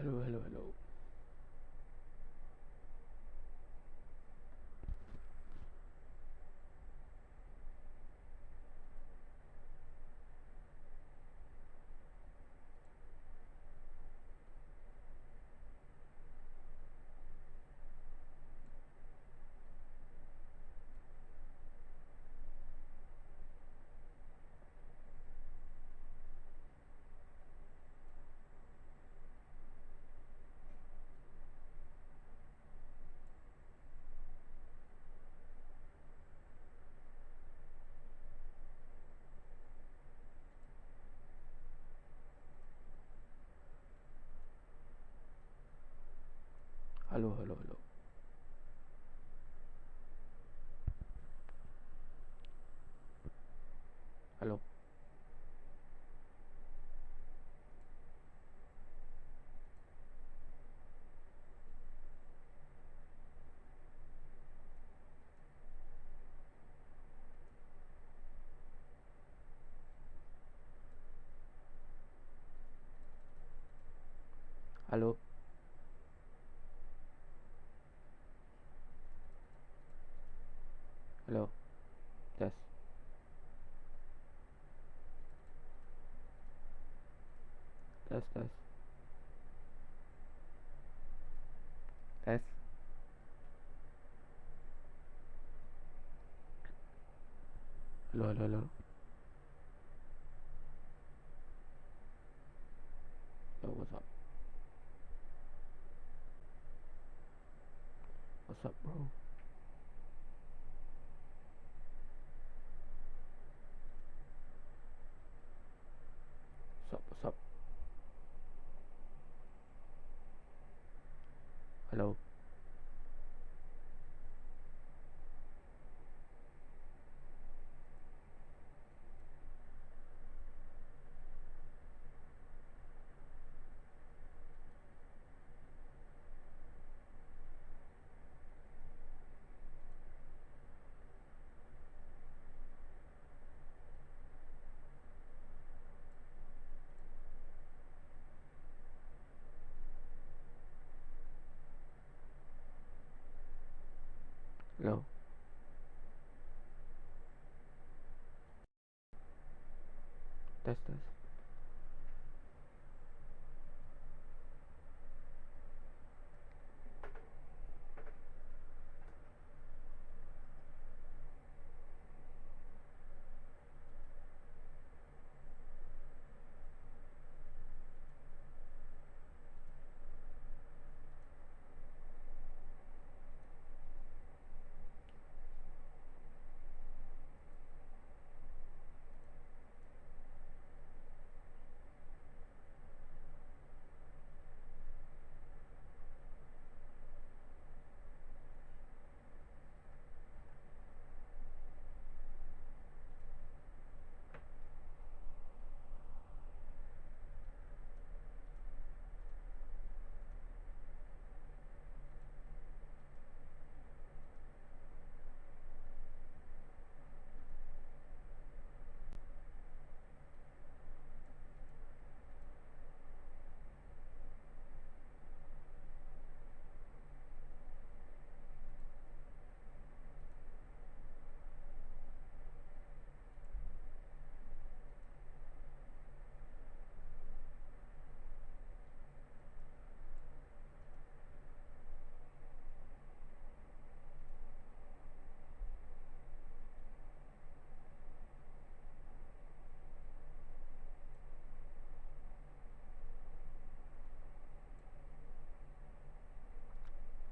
Hello, hello, hello. Hello, hello, hello. Hello. Hello. Hello. Test. Test, test. Test. Hello, hello, hello. Yo, what's up? What's up, bro? What's up, what's up? Hello. Hello. Test, test.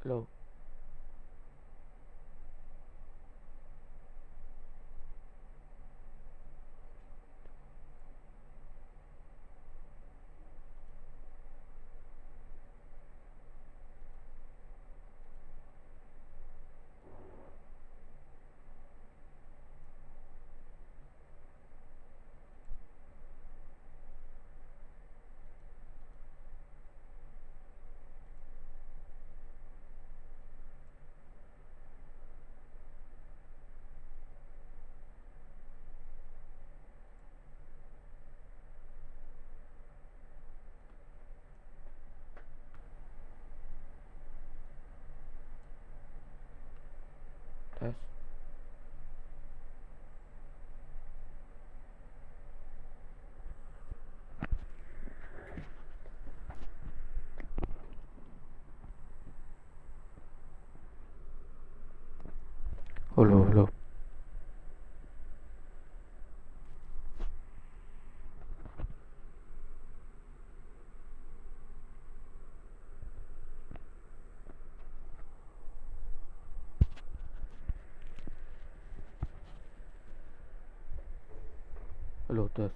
Hello. tes. Halo, halo. Halo, tes.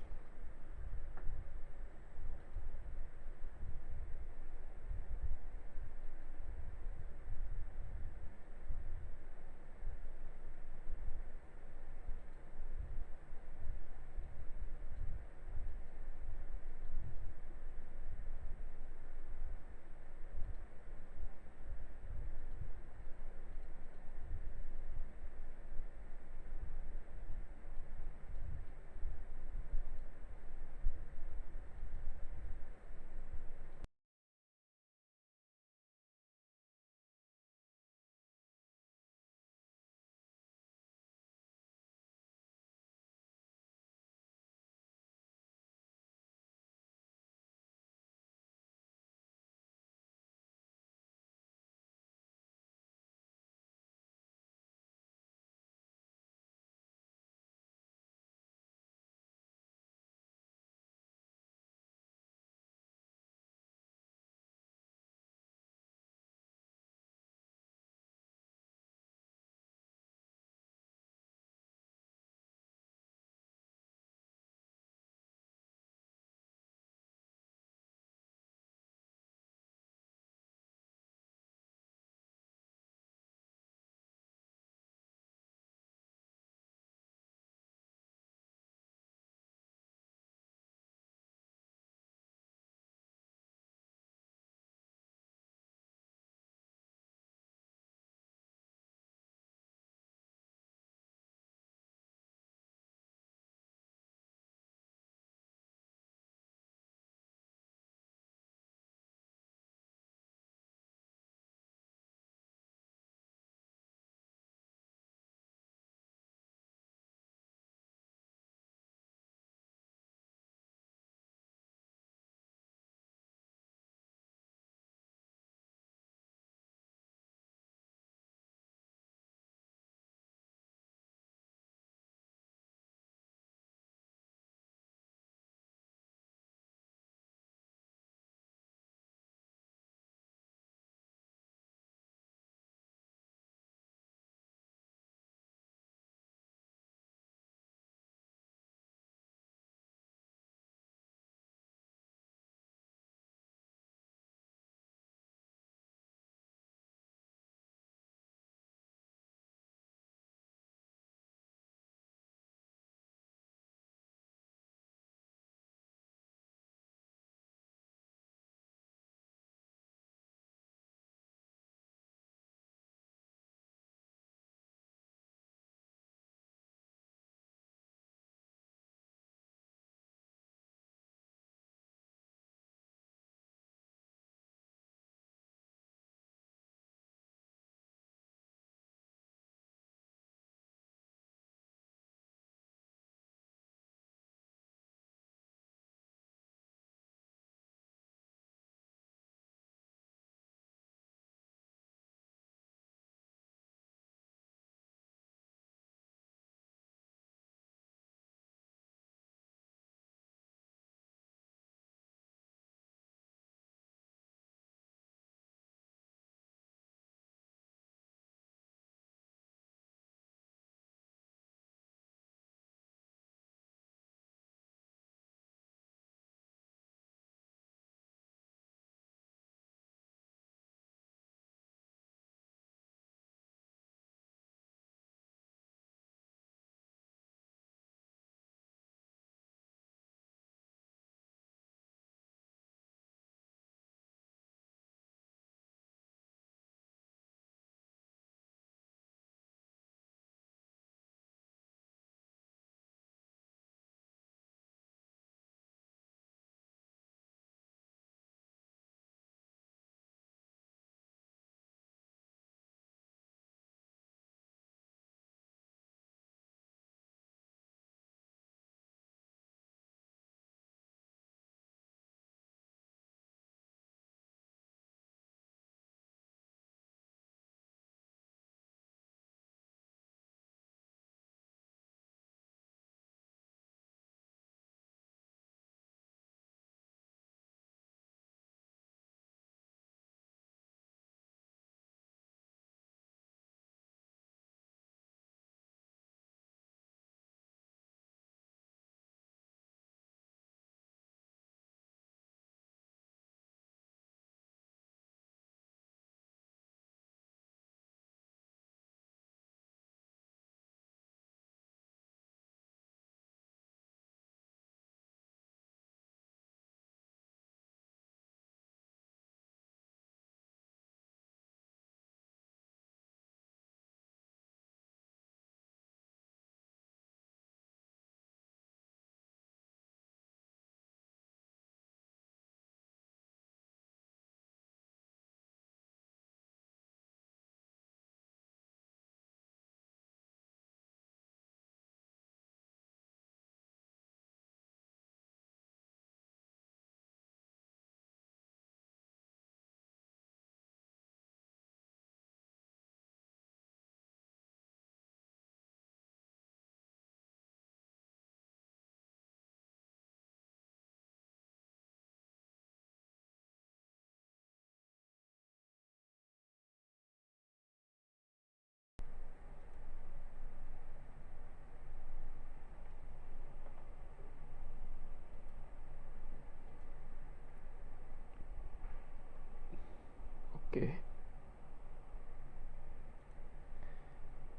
Okay.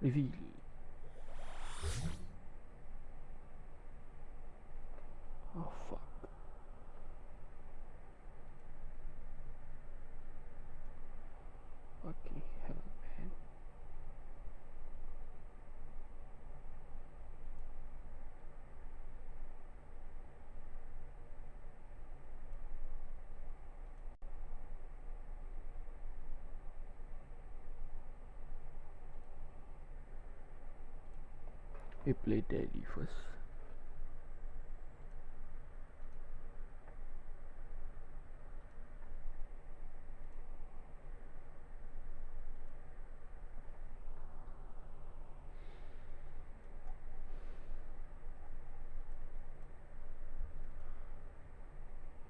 Reveal. Oh fuck. Fucking hell, man. We play daily first.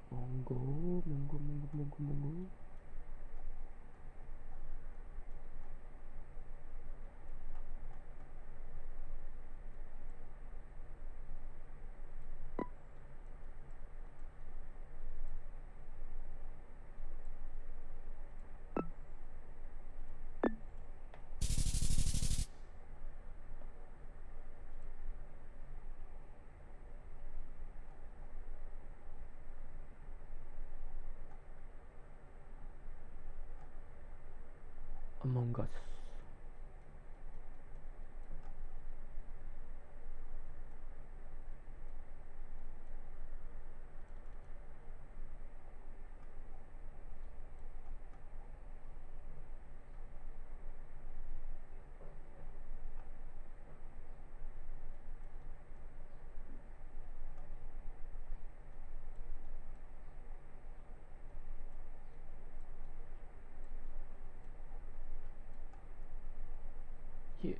Monggo, monggo, monggo, monggo, monggo. Among Us. Yeah.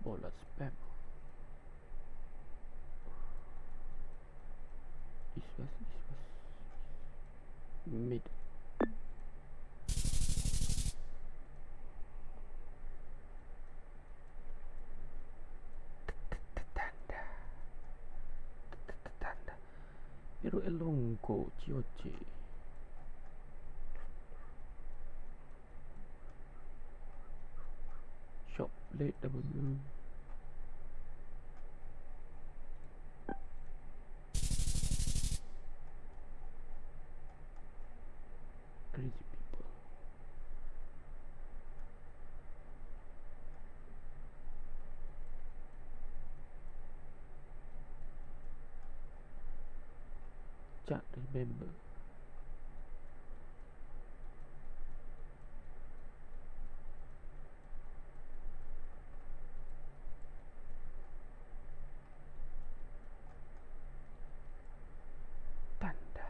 Bola spam. East west, east west. Mid. Tanda. Tanda. Pero elongo, chioche. Shop late double. Crazy people. Can't remember. Tanda.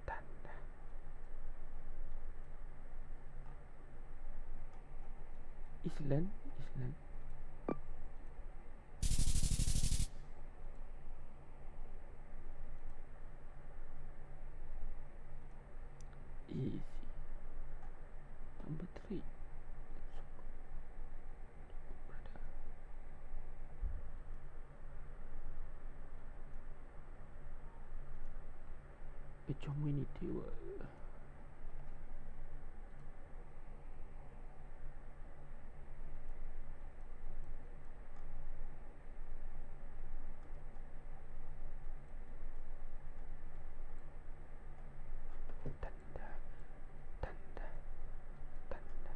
Tanda. Island. Island. Easy. Number 3. Brother. A community world. Tanda. Tanda. Tanda.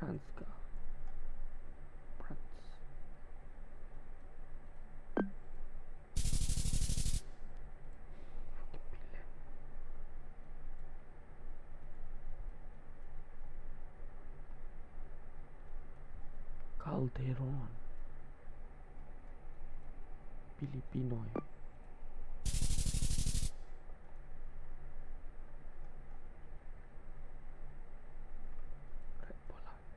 France का France Calderon Pilipinoy Red Pollard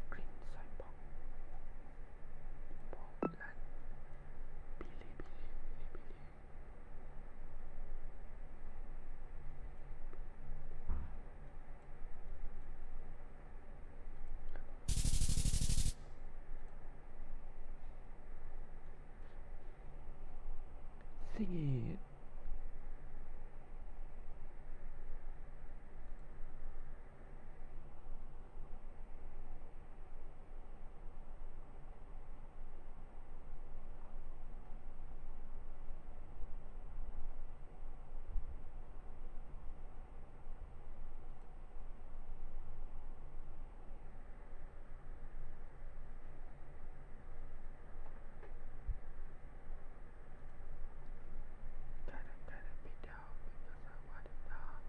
Green Cyborg Portland Billy Sing it Gotta be down because I want it now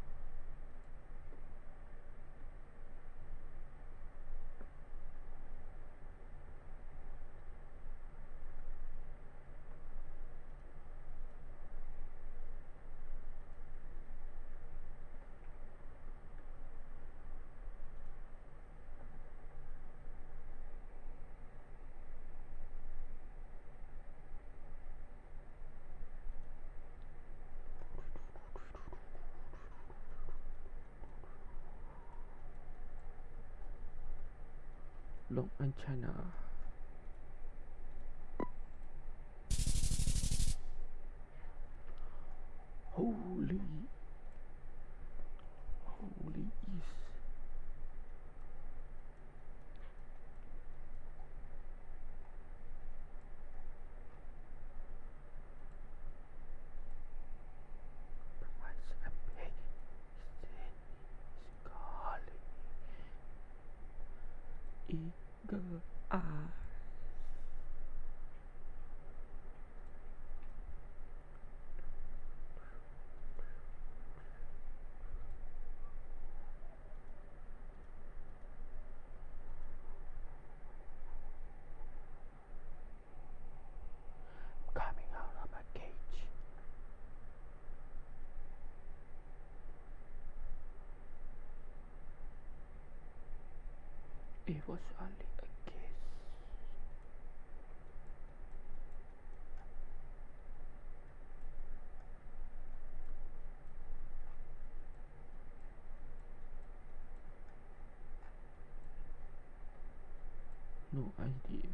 Long and China Holy is provides a big calling eagle eye coming out of a cage. It was only a kiss. No idea. No idea.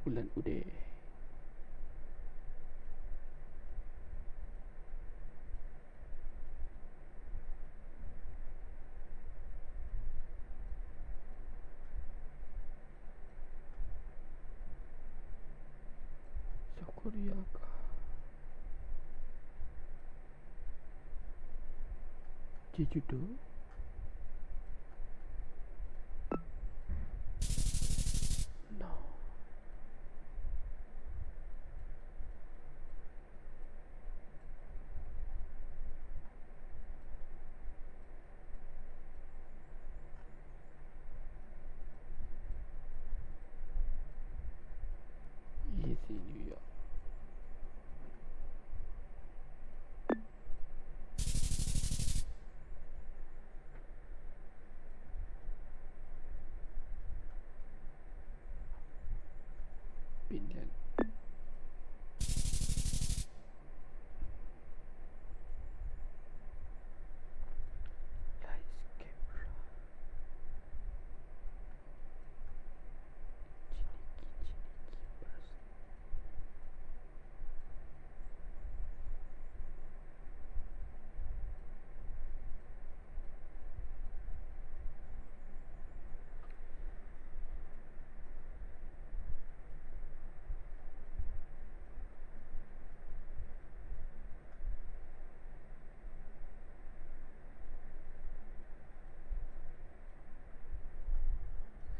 bulan udah. Korea kah? Jeju-do? No. Easy New York. Finland. Lights, camera. Chiniki, bus.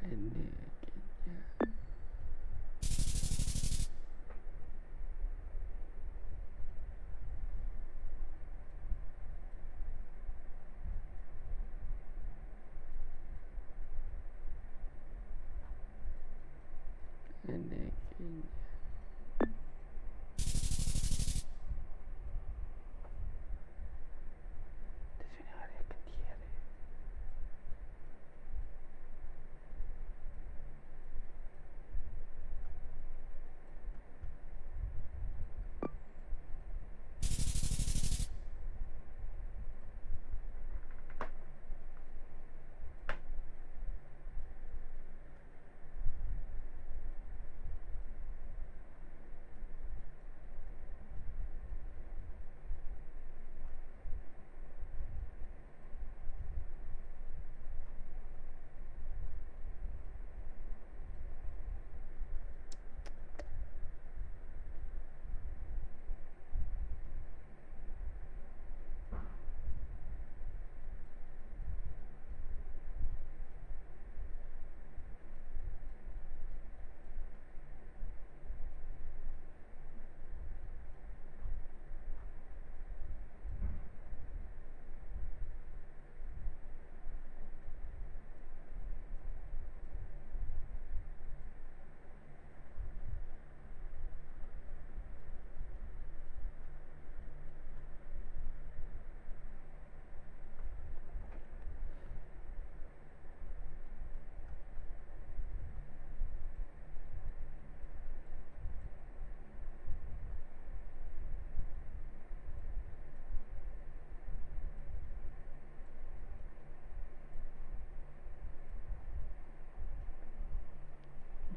Ini kayaknya. Ini kayaknya. Di sini area kecil.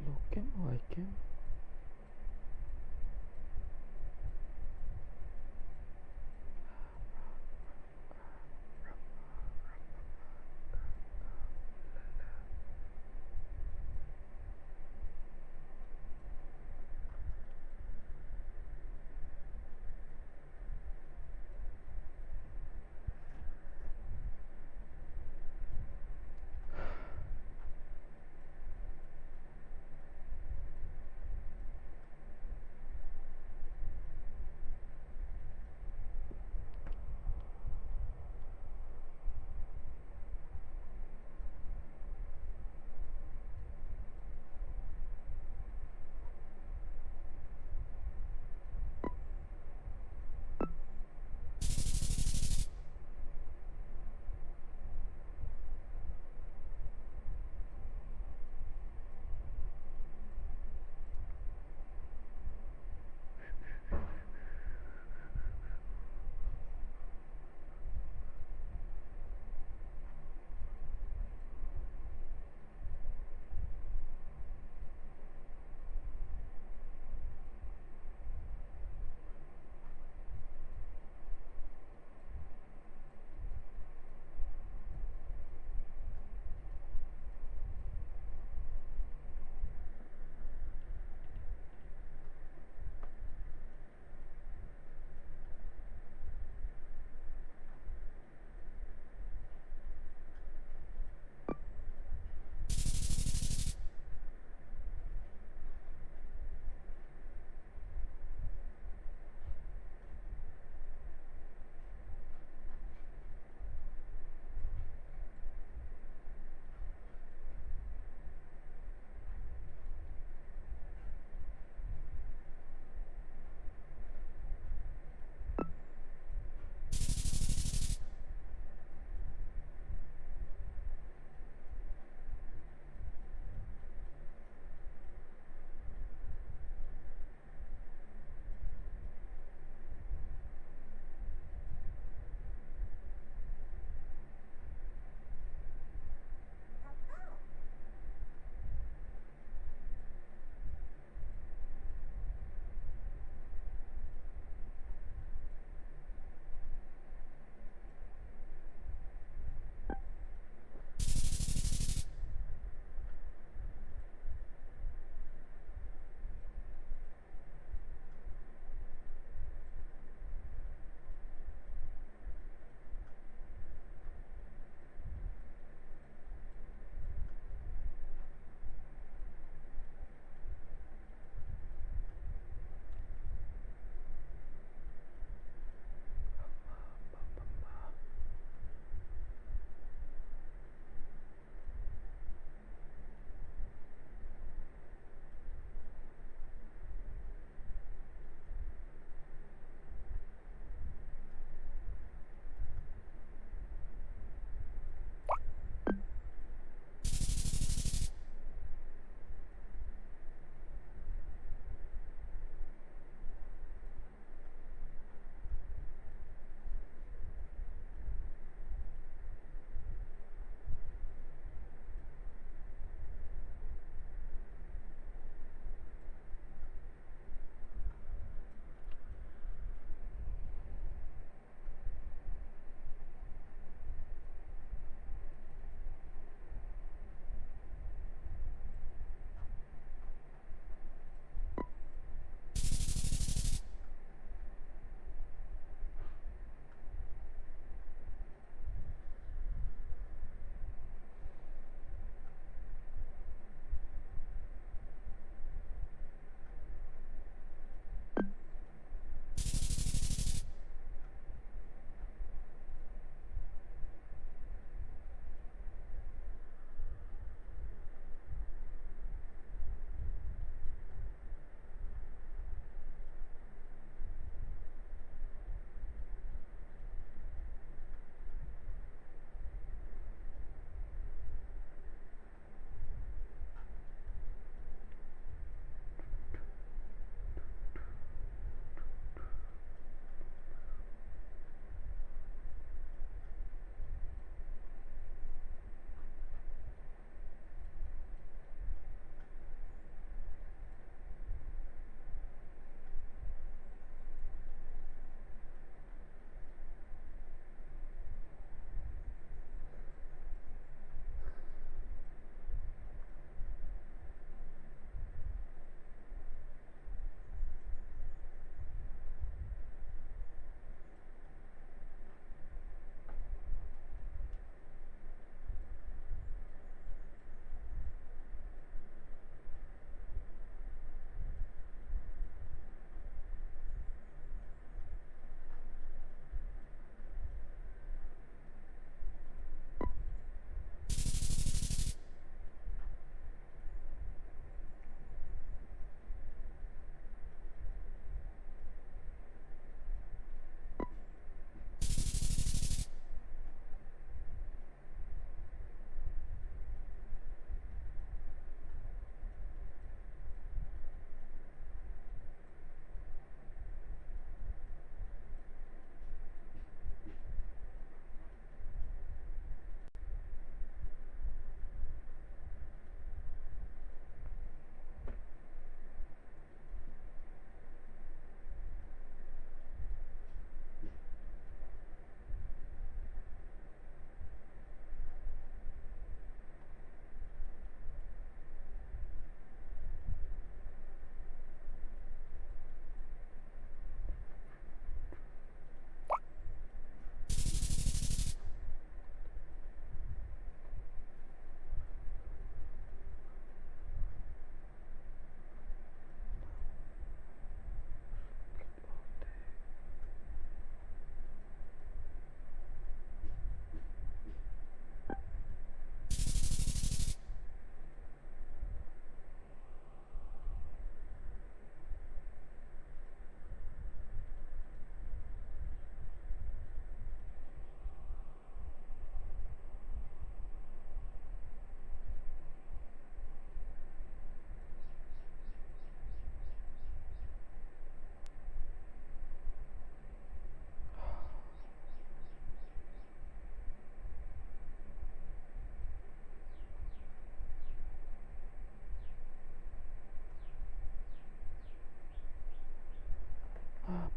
Low cam or high cam?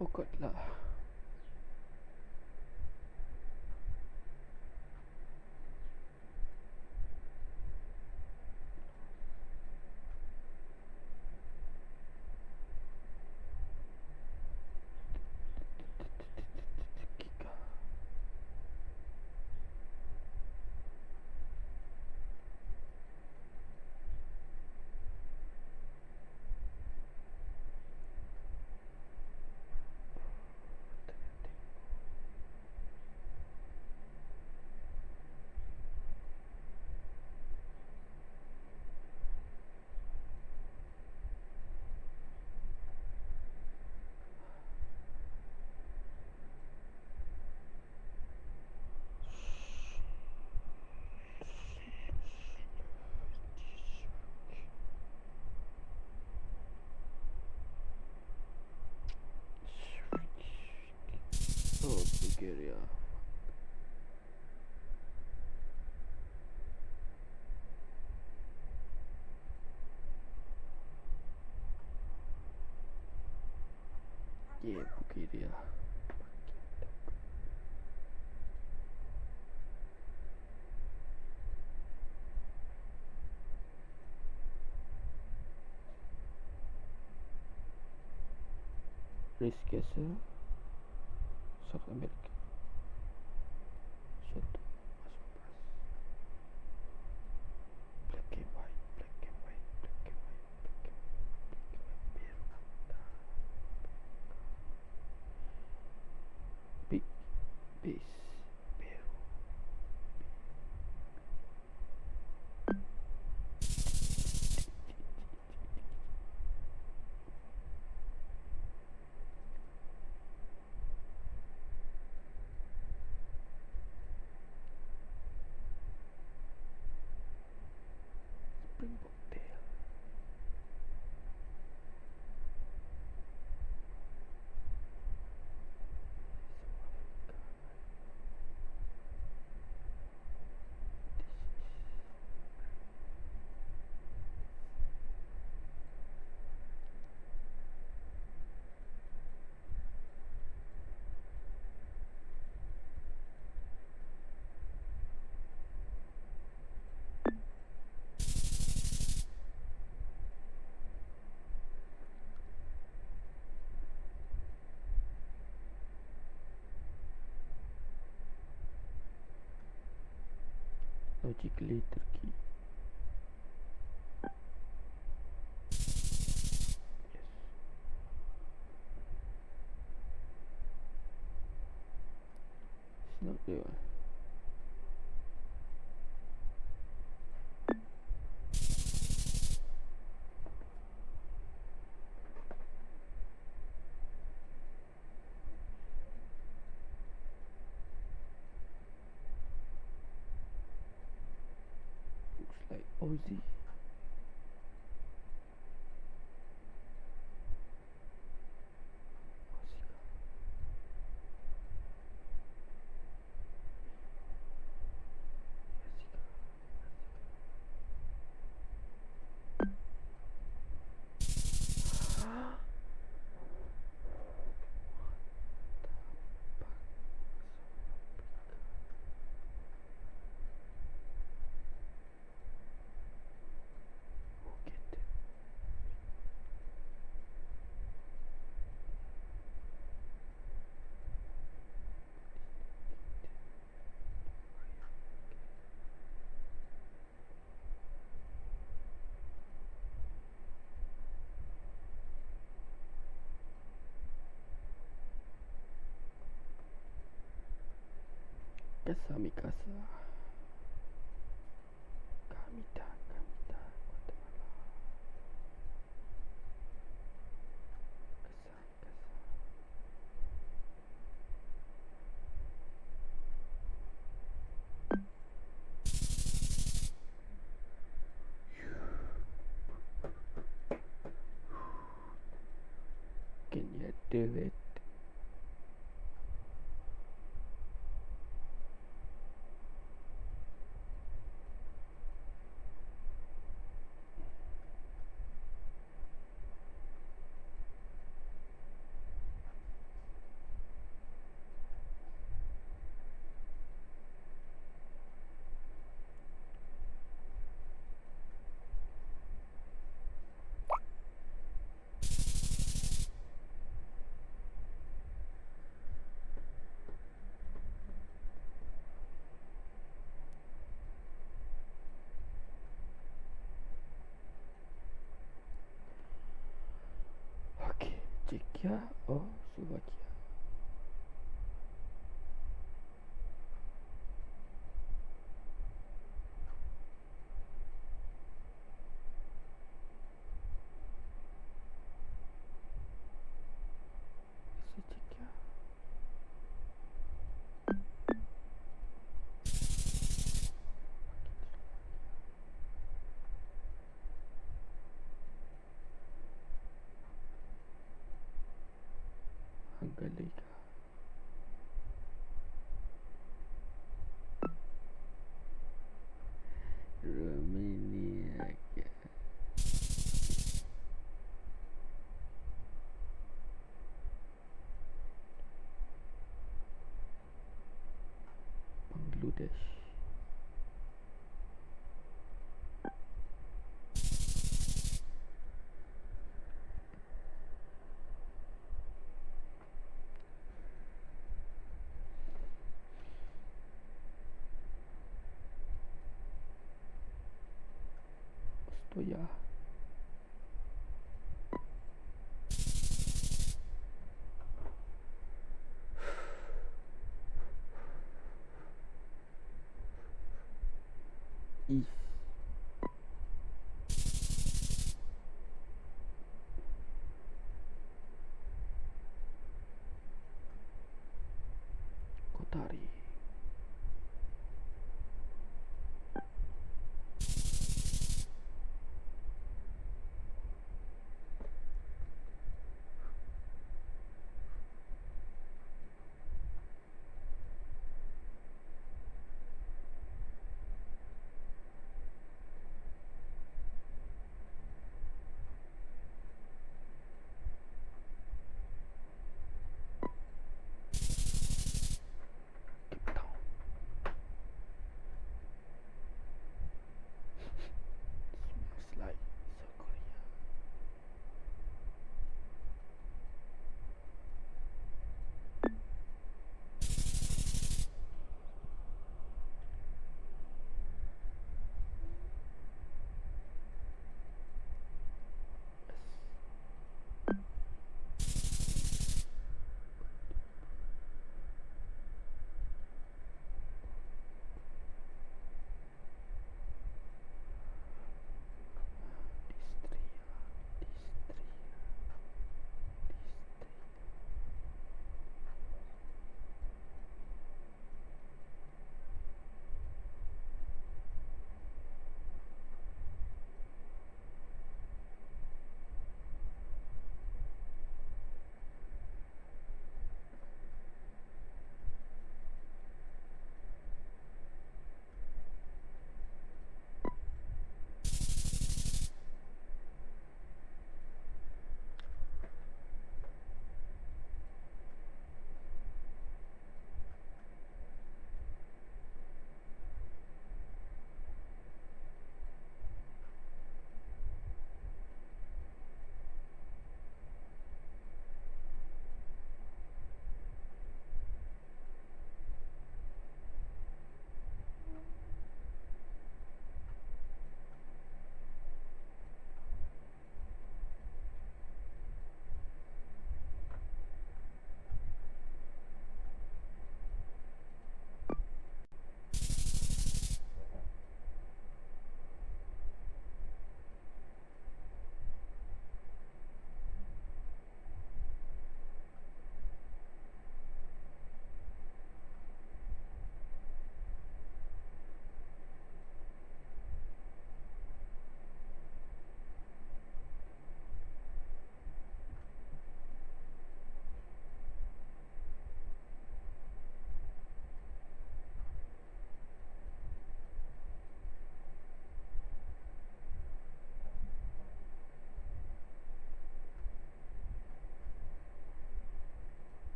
Pokoklah. Oh, pikir ya. Yeah, pikir ya. Race कैसे South America satu masuk pas black and white black and white black and white black and white biru big base biru springbok tail logically Turkey. Yes. It's not there. Looks like Aussie. Casa mi casa. Camita, camita, Guatemala. Casa, casa. Can you do it? Czechia, oh Slovakia. Is it Czechia? Angelica. Romania. Bangladesh. Estoya. Is. Kotari.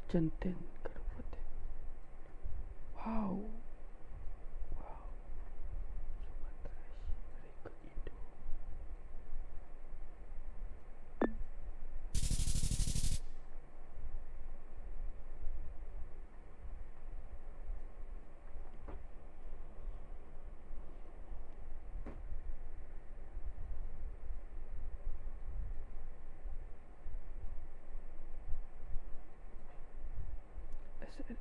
Jantin Karupaten. Wow. Wow. Sumatra is very good. SNS.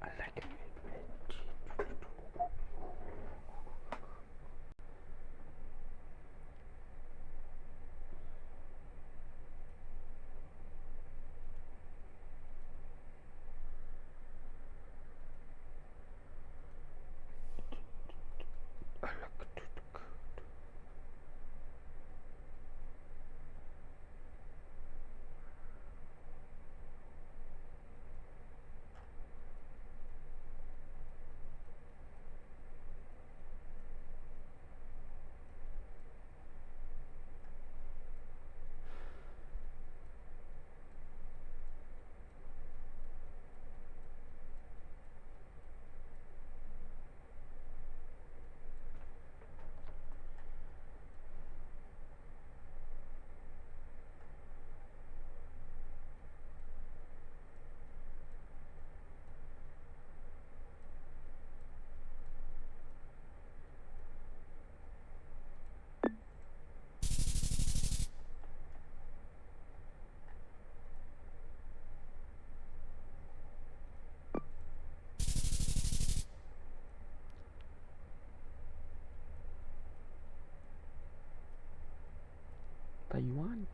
I like it. I like it. Taiwan.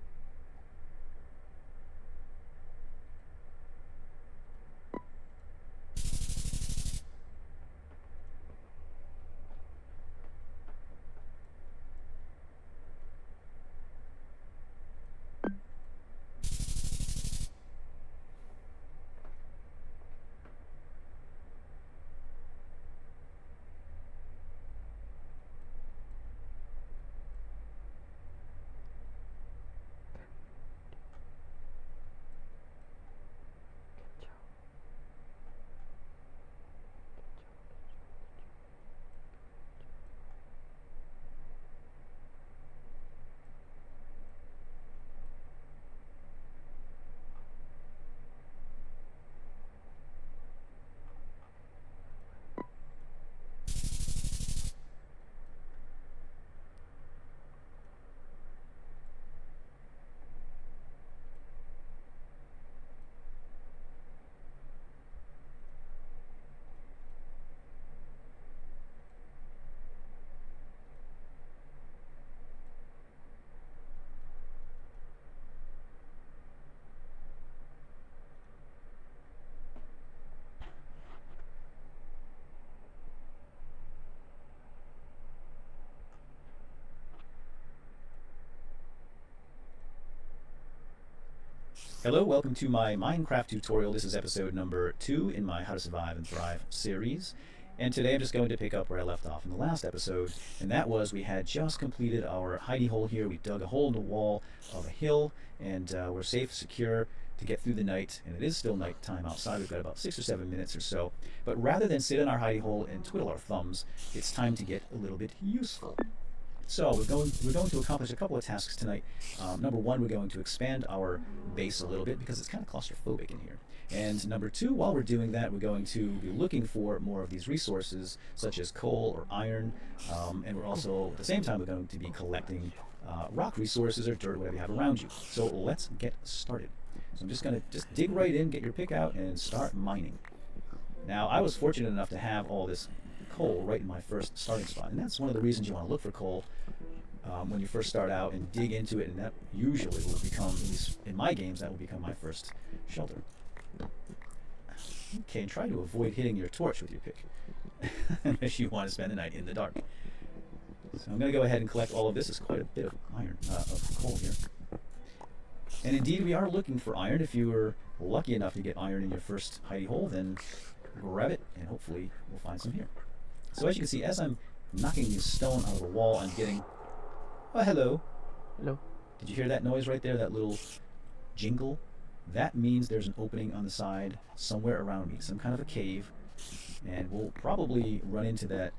Hello, welcome to my Minecraft tutorial. This is episode number 2 in my How to Survive and Thrive series. And today I'm just going to pick up where I left off in the last episode. And that was we had just completed our hidey hole here. We dug a hole in the wall of a hill, and we're safe, secure to get through the night. And it is still night time outside. We've got about 6 or 7 minutes or so. But rather than sit in our hidey hole and twiddle our thumbs, it's time to get a little bit useful. So we're going to accomplish a couple of tasks tonight. Number one, we're going to expand our base a little bit because it's kind of claustrophobic in here. And number two, while we're doing that, we're going to be looking for more of these resources, such as coal or iron. And we're also, at the same time, we're going to be collecting rock resources or dirt, whatever you have around you. So let's get started. So I'm just going to dig right in, get your pick out, and start mining. Now, I was fortunate enough to have all this coal right in my first starting spot, and that's one of the reasons you want to look for coal when you first start out and dig into it, and that usually will become, at least in my games, that will become my first shelter. Okay, and try to avoid hitting your torch with your pick unless you want to spend the night in the dark. So I'm going to go ahead and collect all of this. It's quite a bit of iron, of coal here. And indeed, we are looking for iron. If you were lucky enough to get iron in your first hidey hole, then grab it, and hopefully we'll find some here. So as you can see, as I'm knocking this stone out of the wall, I'm getting... Oh, hello. Hello. Did you hear that noise right there, that little jingle? That means there's an opening on the side somewhere around me, some kind of a cave, and we'll probably run into that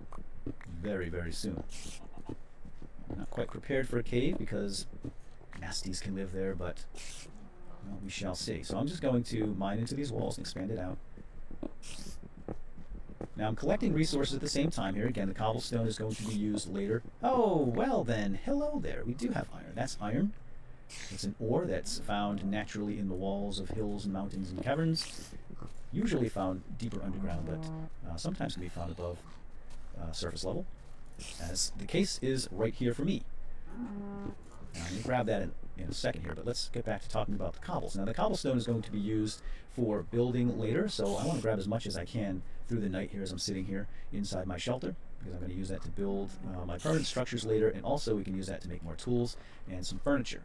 very, very soon. I'm not quite prepared for a cave because nasties can live there, but well, we shall see. So I'm just going to mine into these walls and expand it out. Now I'm collecting resources at the same time here. Again, the cobblestone is going to be used later. Oh, well then, hello there. We do have iron. That's iron. It's an ore that's found naturally in the walls of hills and mountains and caverns. Usually found deeper underground, but sometimes can be found above surface level, as the case is right here for me. Now, I'm going to grab that in a second here, but let's get back to talking about the cobbles. Now, the cobblestone is going to be used for building later, so I want to grab as much as I can through the night here as I'm sitting here inside my shelter, because I'm going to use that to build my permanent structures later, and also we can use that to make more tools and some furniture.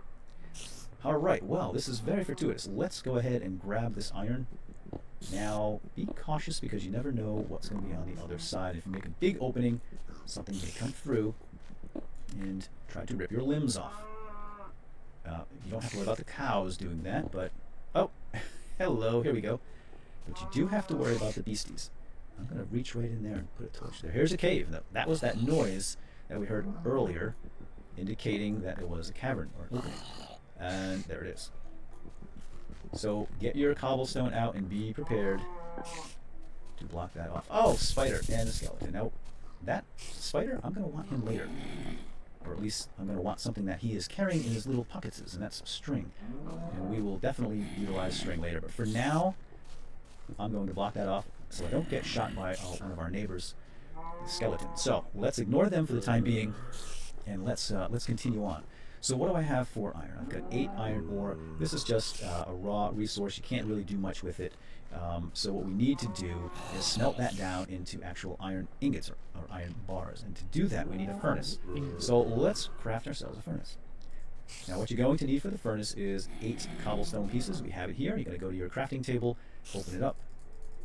All right, well, this is very fortuitous. Let's go ahead and grab this iron. Now, be cautious because you never know what's going to be on the other side. If you make a big opening, something may come through and try to rip your limbs off. You don't have to worry about the cows doing that, but... Oh, hello, here we go. But you do have to worry about the beasties. I'm going to reach right in there and put a torch there. Here's a cave. That was that noise that we heard earlier, indicating that it was a cavern or an opening. And there it is. So get your cobblestone out and be prepared to block that off. Oh, spider and a skeleton. Now, that spider, I'm going to want him later. Or at least I'm going to want something that he is carrying in his little pockets, and that's string. And we will definitely utilize string later. But for now, I'm going to block that off so I don't get shot by one of our neighbors' skeletons. So let's ignore them for the time being, and let's continue on. So what do I have for iron? I've got 8 iron ore. This is just a raw resource. You can't really do much with it. So what we need to do is smelt that down into actual iron ingots or iron bars. And to do that, we need a furnace. So let's craft ourselves a furnace. Now what you're going to need for the furnace is 8 cobblestone pieces. We have it here. You're going to go to your crafting table, open it up.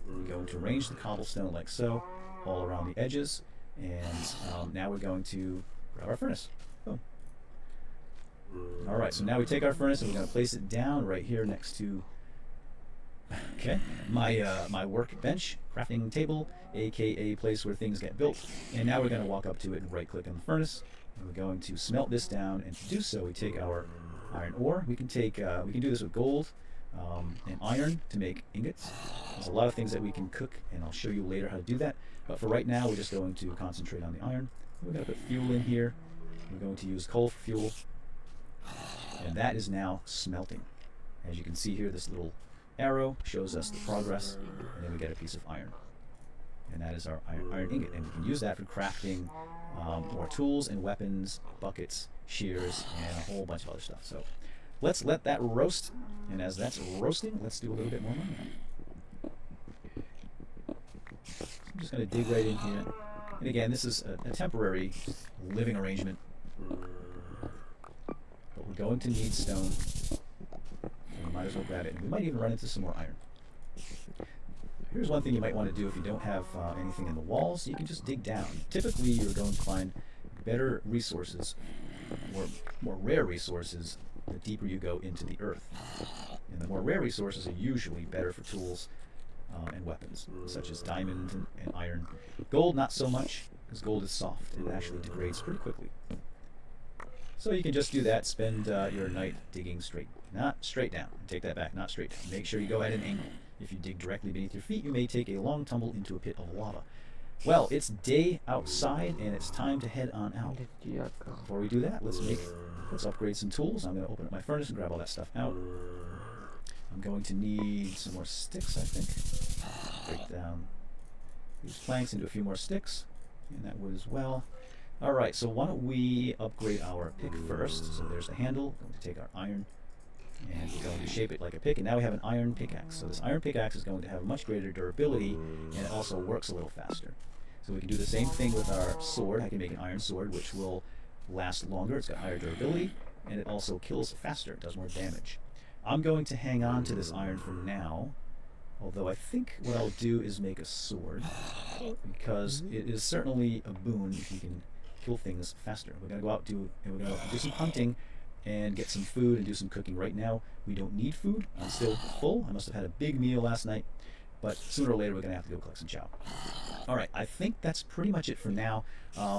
You're going to arrange the cobblestone like so, all around the edges. And now we're going to grab our furnace. Boom. Alright, so now we take our furnace and we're going to place it down right here next to my workbench, crafting table, aka place where things get built. And now we're going to walk up to it and right click on the furnace, and we're going to smelt this down. And to do so, we take our iron ore. We can do this with gold and iron to make ingots. There's a lot of things that we can cook, and I'll show you later how to do that. But for right now, we're just going to concentrate on the iron. We're going to put fuel in here. We're going to use coal for fuel. And that is now smelting. As you can see here, this little arrow shows us the progress, and then we get a piece of iron. And that is our iron ingot. And we can use that for crafting more tools and weapons, buckets, shears, and a whole bunch of other stuff. So let's let that roast. And as that's roasting, let's do a little bit more mining. I'm just going to dig right in here. And again, this is a temporary living arrangement. But we're going to need stone. might as well grab it. And we might even run into some more iron. Here's one thing you might want to do if you don't have anything in the walls. You can just dig down. Typically, you're going to find better resources, more rare resources, the deeper you go into the earth. And the more rare resources are usually better for tools and weapons, such as diamond and iron. Gold, not so much, because gold is soft and it actually degrades pretty quickly. So you can just do that, spend your night digging not straight down. Take that back, not straight down. Make sure you go at an angle. If you dig directly beneath your feet, you may take a long tumble into a pit of lava. Well, it's day outside, and it's time to head on out. Before we do that, let's upgrade some tools. I'm going to open up my furnace and grab all that stuff out. I'm going to need some more sticks, I think. Break down these planks into a few more sticks, and that wood as well. Alright, so why don't we upgrade our pick first. So there's the handle. I'm going to take our iron and we're going to shape it like a pick, and now we have an iron pickaxe. So this iron pickaxe is going to have much greater durability, and it also works a little faster. So we can do the same thing with our sword. I can make an iron sword which will last longer. It's got higher durability, and it also kills faster. It does more damage. I'm going to hang on to this iron for now, although I think what I'll do is make a sword, because it is certainly a boon if you can kill things faster. We're going to go out and we're going to do some hunting and get some food and do some cooking. Right now, we don't need food. I'm still full. I must have had a big meal last night, but sooner or later we're going to have to go collect some chow. Alright, I think that's pretty much it for now.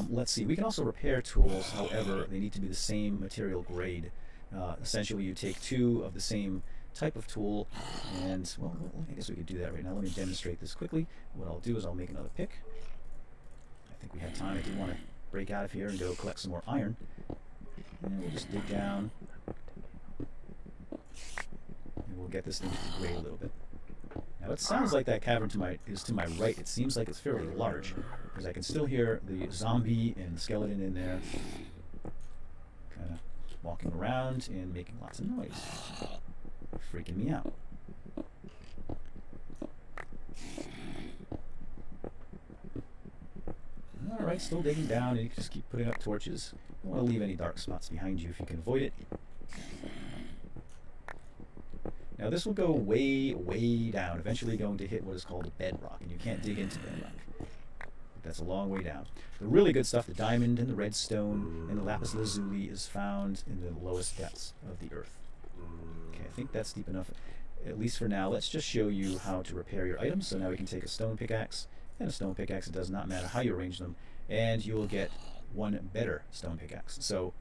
Let's see. We can also repair tools, however, they need to be the same material grade. Essentially, you take two of the same type of tool, and, well, I guess we could do that right now. Let me demonstrate this quickly. What I'll do is I'll make another pick. I think we have time. I do want to break out of here and go collect some more iron. And we'll just dig down, and we'll get this thing to degrade a little bit. Now it sounds like that cavern is to my right. It seems like it's fairly large, because I can still hear the zombie and the skeleton in there, kind of walking around and making lots of noise, freaking me out. Alright, still digging down, and you can just keep putting up torches. Don't want to leave any dark spots behind you if you can avoid it. Now this will go way, way down, eventually going to hit what is called bedrock, and you can't dig into bedrock. That's a long way down. The really good stuff, the diamond and the redstone and the lapis lazuli, is found in the lowest depths of the earth. Okay, I think that's deep enough, at least for now. Let's just show you how to repair your items. So now we can take a stone pickaxe and a stone pickaxe. It does not matter how you arrange them, and you will get one better stone pickaxe. So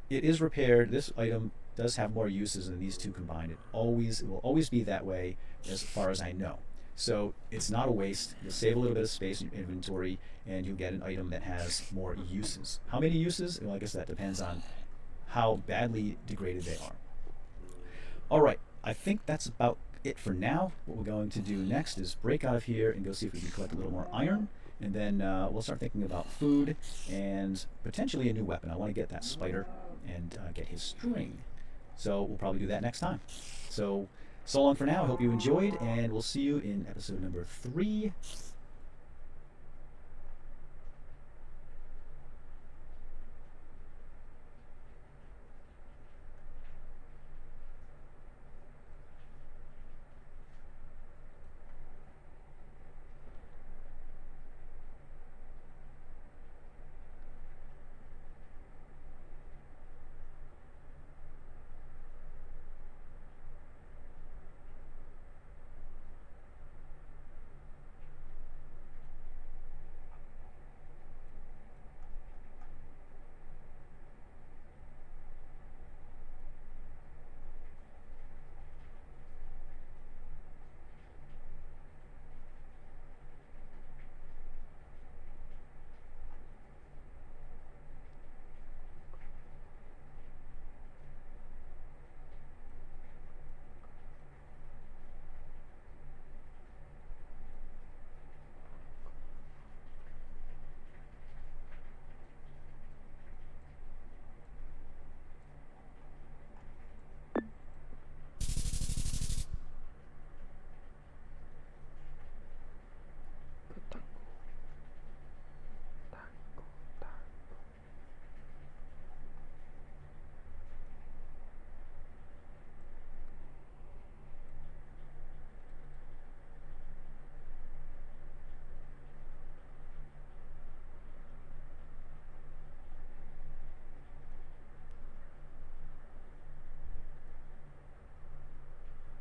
it is repaired. This item does have more uses than these two combined. It will always be that way as far as I know. So it's not a waste. You'll save a little bit of space in your inventory, and you'll get an item that has more uses. How many uses? Well, I guess that depends on how badly degraded they are. Alright, I think that's about it for now. What we're going to do next is break out of here and go see if we can collect a little more iron, and then we'll start thinking about food and potentially a new weapon. I want to get that spider and get his string. So we'll probably do that next time. So long for now. I hope you enjoyed, and we'll see you in episode number 3.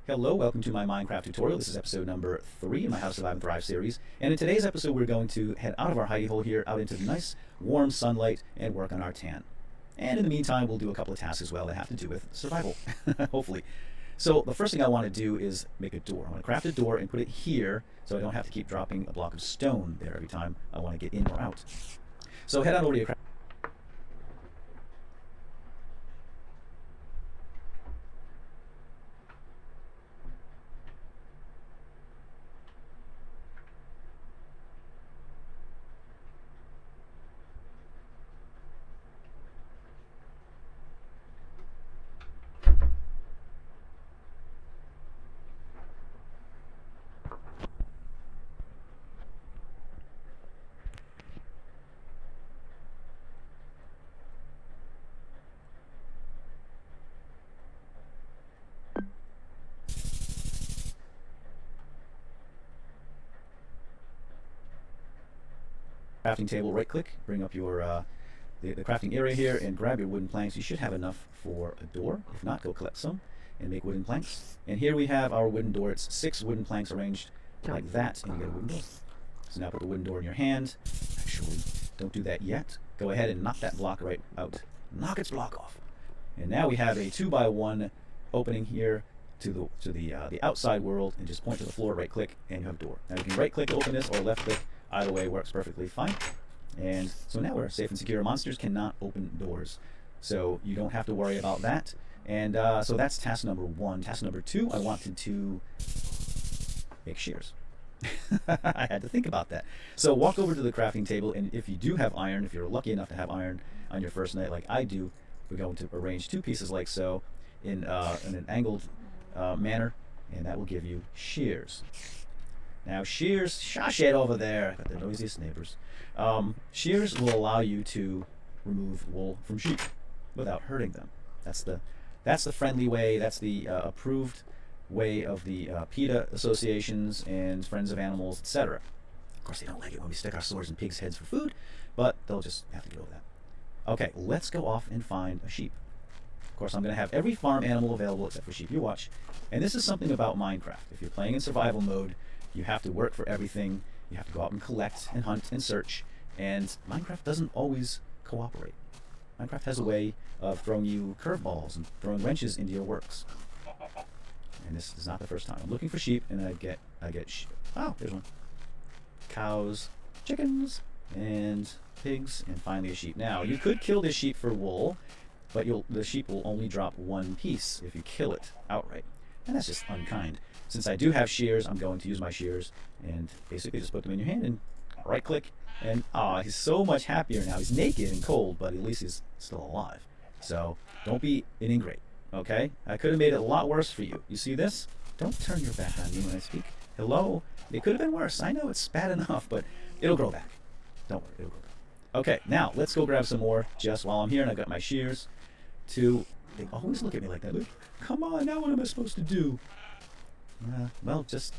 Hello, welcome to my Minecraft tutorial. This is episode number 3 in my How to Survive and Thrive series. And in today's episode, we're going to head out of our hidey hole here, out into the nice, warm sunlight, and work on our tan. And in the meantime, we'll do a couple of tasks as well that have to do with survival, hopefully. So the first thing I want to do is make a door. I want to craft a door and put it here so I don't have to keep dropping a block of stone there every time I want to get in or out. So head on over to your craft. Crafting table, right click, bring up your the crafting area here and grab your wooden planks. You should have enough for a door. If not, go collect some and make wooden planks. And here we have our wooden door. It's 6 wooden planks arranged like that, and you get a wooden door. So now put the wooden door in your hand. Actually, don't do that yet. Go ahead and knock that block right out. Knock its block off. And now we have a 2x1 opening here to the outside world, and just point to the floor, right click, and you have a door. Now you can right click to open this or left click. Either way works perfectly fine. And so now we're safe and secure. Monsters cannot open doors, so you don't have to worry about that. And so that's task number 1. Task number 2, I wanted to make shears. I had to think about that. So walk over to the crafting table, and if you do have iron, if you're lucky enough to have iron on your first night like I do, we're going to arrange 2 pieces like so in an angled manner, and that will give you shears. Now shears, shawshed over there, got the noisiest neighbors. Shears will allow you to remove wool from sheep without hurting them. That's the friendly way. That's the approved way of the PETA associations and Friends of Animals, etc. Of course, they don't like it when we stick our swords in pigs' heads for food, but they'll just have to get over that. Okay, let's go off and find a sheep. Of course, I'm going to have every farm animal available except for sheep. You watch. And this is something about Minecraft. If you're playing in survival mode, you have to work for everything. You have to go out and collect and hunt and search. And Minecraft doesn't always cooperate. Minecraft has a way of throwing you curveballs and throwing wrenches into your works. And this is not the first time. I'm looking for sheep, and I get oh, there's one. Cows, chickens, and pigs, and finally a sheep. Now, you could kill this sheep for wool, but the sheep will only drop 1 piece if you kill it outright. And that's just unkind. Since I do have shears, I'm going to use my shears and basically just put them in your hand and right click. And he's so much happier now. He's naked and cold, but at least he's still alive. So don't be an ingrate, okay? I could have made it a lot worse for you. You see this? Don't turn your back on me when I speak. Hello? It could have been worse. I know it's bad enough, but it'll grow back. Don't worry, it'll grow back. Okay, now let's go grab some more just while I'm here, and I've got my shears to... They always look at me like that. Come on, now what am I supposed to do? Well, just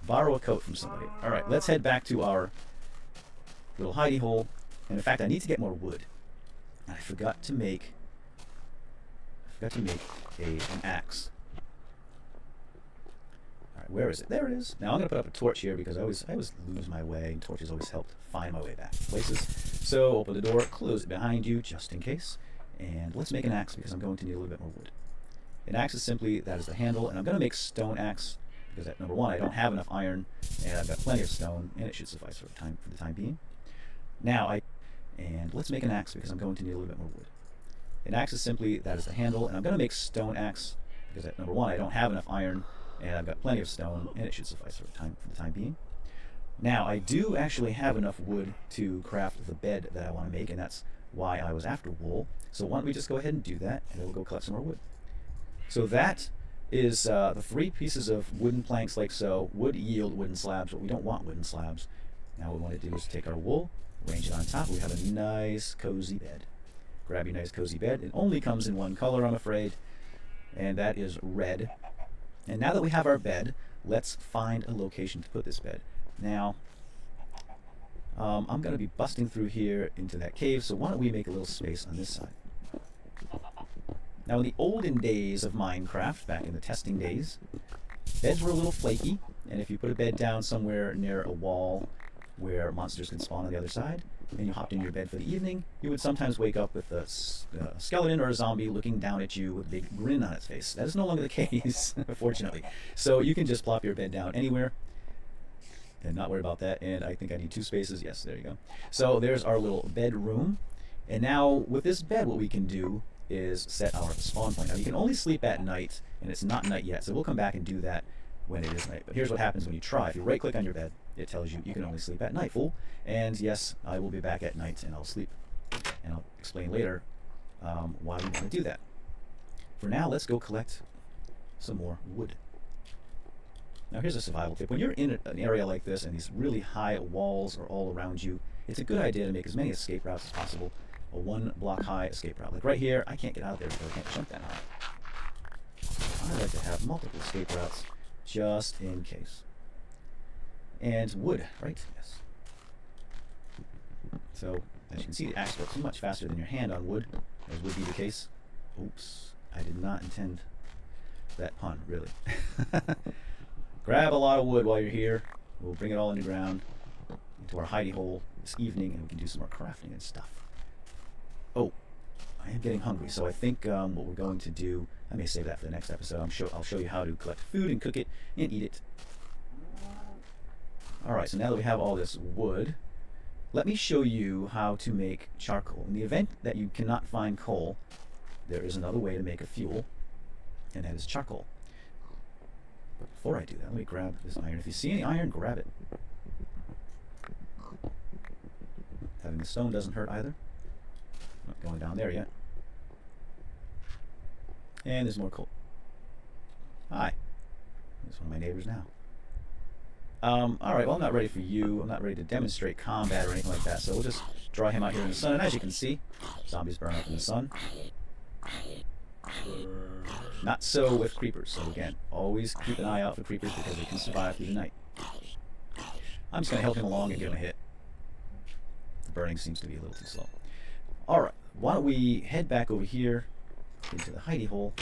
borrow a coat from somebody. Alright, let's head back to our little hidey hole. And in fact, I need to get more wood. And I forgot to make an axe. Alright, where is it? There it is. Now I'm going to put up a torch here because I always lose my way, and torches always help find my way back to places. So open the door, close it behind you just in case. And let's make an axe because I'm going to need a little bit more wood. An axe is simply, that is the handle, and I'm going to make stone axe because at number 1, I don't have enough iron, and I've got plenty of stone, and it should suffice for the time being. Now and let's make an axe because I'm going to need a little bit more wood. An axe is simply, that is the handle, and I'm going to make stone axe because at number 1, I don't have enough iron, and I've got plenty of stone, and it should suffice for the time being. Now I do actually have enough wood to craft the bed that I want to make, and that's why I was after wool. So why don't we just go ahead and do that, and then we'll go collect some more wood. So that is the 3 pieces of wooden planks like so. Wood yield wooden slabs, but we don't want wooden slabs. Now what we want to do is take our wool, arrange it on top. We have a nice cozy bed. Grab your nice cozy bed. It only comes in 1 color, I'm afraid, and that is red. And now that we have our bed, let's find a location to put this bed. Now, I'm going to be busting through here into that cave, so why don't we make a little space on this side. Now, in the olden days of Minecraft, back in the testing days, beds were a little flaky, and if you put a bed down somewhere near a wall where monsters could spawn on the other side, and you hopped in your bed for the evening, you would sometimes wake up with a skeleton or a zombie looking down at you with a big grin on its face. That is no longer the case, fortunately. So you can just plop your bed down anywhere and not worry about that. And I think I need 2 spaces. Yes, there you go. So there's our little bedroom. And now with this bed, what we can do is set our spawn point. Now you can only sleep at night, and it's not night yet, so we'll come back and do that when it is night. But here's what happens when you try. If you right click on your bed, it tells you you can only sleep at night, fool. And yes, I will be back at night and I'll sleep. And I'll explain later why we want to do that. For now, let's go collect some more wood. Now here's a survival tip. When you're in an area like this and these really high walls are all around you, it's a good idea to make as many escape routes as possible. A 1-block high escape route. Like right here, I can't get out of there because I can't jump that high. I like to have multiple escape routes just in case. And wood, right? Yes. So, as you can see, the axe works much faster than your hand on wood, as would be the case. Oops, I did not intend that pun, really. Grab a lot of wood while you're here. We'll bring it all underground into our hidey hole this evening, and we can do some more crafting and stuff. Oh, I am getting hungry, so I think what we're going to do, I may save that for the next episode. I'll show you how to collect food and cook it and eat it. Alright, so now that we have all this wood, let me show you how to make charcoal. In the event that you cannot find coal, there is another way to make a fuel, and that is charcoal. But before I do that, let me grab this iron. If you see any iron, grab it. Having the stone doesn't hurt either. Not going down there yet. And there's more coal. Hi. There's one of my neighbors now. Alright, well I'm not ready for you. I'm not ready to demonstrate combat or anything like that, so we'll just draw him out here in the sun. And as you can see, zombies burn up in the sun. Not so with creepers. So again, always keep an eye out for creepers because they can survive through the night. I'm just going to help him along and give him a hit. The burning seems to be a little too slow. Alright, why don't we head back over here into the hidey hole,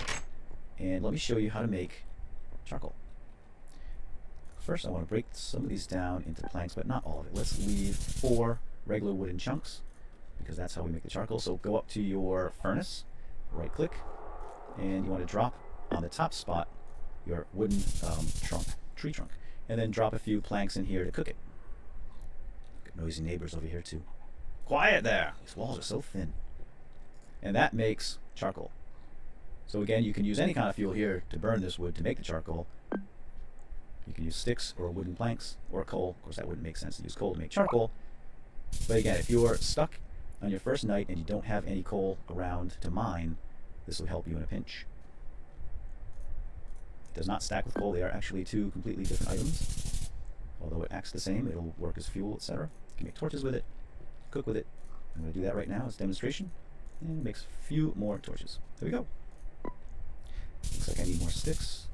and let me show you how to make charcoal. First, I want to break some of these down into planks, but not all of it. Let's leave 4 regular wooden chunks, because that's how we make the charcoal. So go up to your furnace, right click, and you want to drop on the top spot your wooden tree trunk, and then drop a few planks in here to cook it. Got noisy neighbors over here too. Quiet there! These walls are so thin. And that makes charcoal. So again, you can use any kind of fuel here to burn this wood to make the charcoal. You can use sticks or wooden planks or coal. Of course, that wouldn't make sense to use coal to make charcoal. But again, if you're stuck on your first night and you don't have any coal around to mine, this will help you in a pinch. It does not stack with coal. They are actually 2 completely different items. Although it acts the same, it'll work as fuel, etc. You can make torches with it, cook with it. I'm going to do that right now as a demonstration. And it makes a few more torches. There we go. Looks like I need more sticks.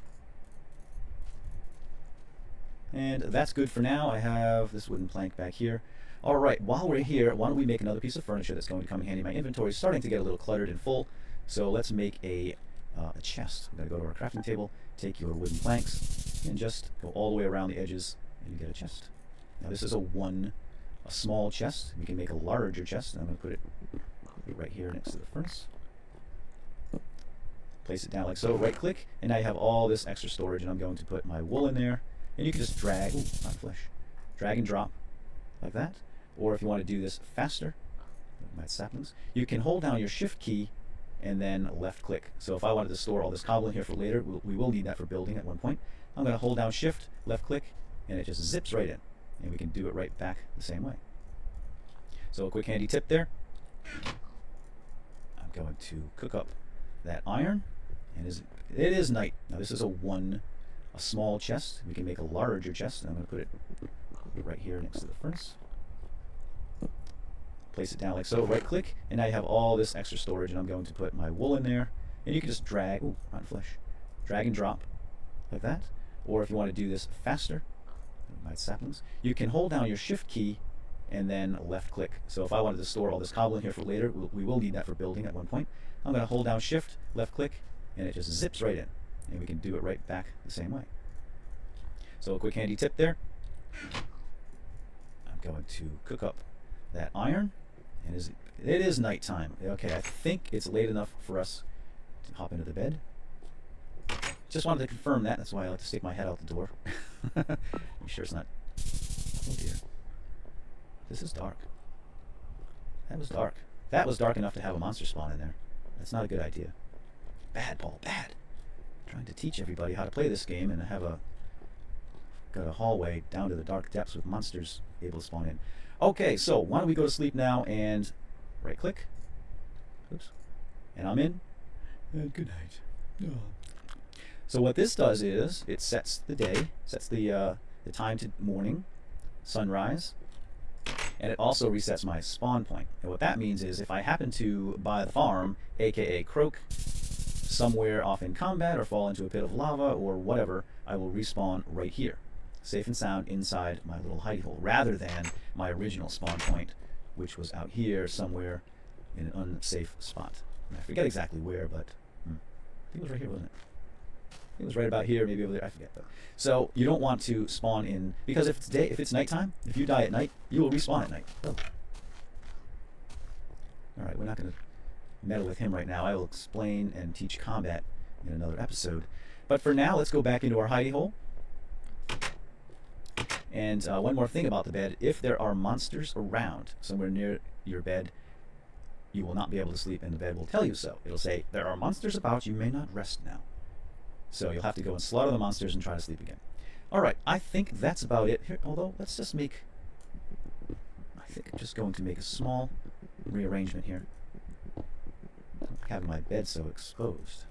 And that's good for now. I have this wooden plank back here. Alright, while we're here, why don't we make another piece of furniture that's going to come in handy. My inventory is starting to get a little cluttered and full, so let's make a chest. We're going to go to our crafting table, take your wooden planks, and just go all the way around the edges, and you get a chest. Now this is a small chest. We can make a larger chest, and I'm going to put it right here next to the furnace. Place it down like so, right click, and now you have all this extra storage, and I'm going to put my wool in there. And you can just drag, not flesh, drag and drop like that. Or if you want to do this faster, my saplings, you can hold down your shift key and then left click. So if I wanted to store all this cobble in here for later, we will need that for building at one point. I'm going to hold down shift, left click, and it just zips right in. And we can do it right back the same way. So a quick handy tip there. I'm going to cook up that iron. And it is night. Now this is a small chest. We can make a larger chest, and I'm going to put it right here next to the furnace. Place it down like so, right click, and now you have all this extra storage, and I'm going to put my wool in there, and you can just drag, rotten flesh, drag and drop like that. Or if you want to do this faster, my saplings, you can hold down your shift key and then left click. So if I wanted to store all this cobble in here for later, we will need that for building at one point. I'm going to hold down shift, left click, and it just zips right in. And we can do it right back the same way. So a quick handy tip there. I'm going to cook up that iron. And it is nighttime. Okay, I think it's late enough for us to hop into the bed. Just wanted to confirm that. That's why I like to stick my head out the door. Make sure it's not... Oh dear. This is dark. That was dark. That was dark enough to have a monster spawn in there. That's not a good idea. Bad, Paul, bad. I'm trying to teach everybody how to play this game and have got a hallway down to the dark depths with monsters able to spawn in. Okay, so why don't we go to sleep now and right click. Oops. And I'm in. And good night. Oh. So what this does is it sets the day, sets the time to morning, sunrise, and it also resets my spawn point. And what that means is if I happen to buy the farm, aka croak, somewhere off in combat or fall into a pit of lava or whatever, I will respawn right here, safe and sound inside my little hidey hole, rather than my original spawn point, which was out here somewhere in an unsafe spot. And I forget exactly where, but I think it was right here, wasn't it? It was right about here, maybe over there, I forget though. So you don't want to spawn in, because if it's nighttime, if you die at night, you will respawn at night. Oh. Alright, we're not going to meddle with him right now. I will explain and teach combat in another episode. But for now, let's go back into our hidey hole. And one more thing about the bed, if there are monsters around somewhere near your bed, you will not be able to sleep, and the bed will tell you so. It'll say, there are monsters about, you may not rest now. So you'll have to go and slaughter the monsters and try to sleep again. Alright, I think that's about it here, although let's just make... I think I'm just going to make a small rearrangement here. Having my bed so exposed.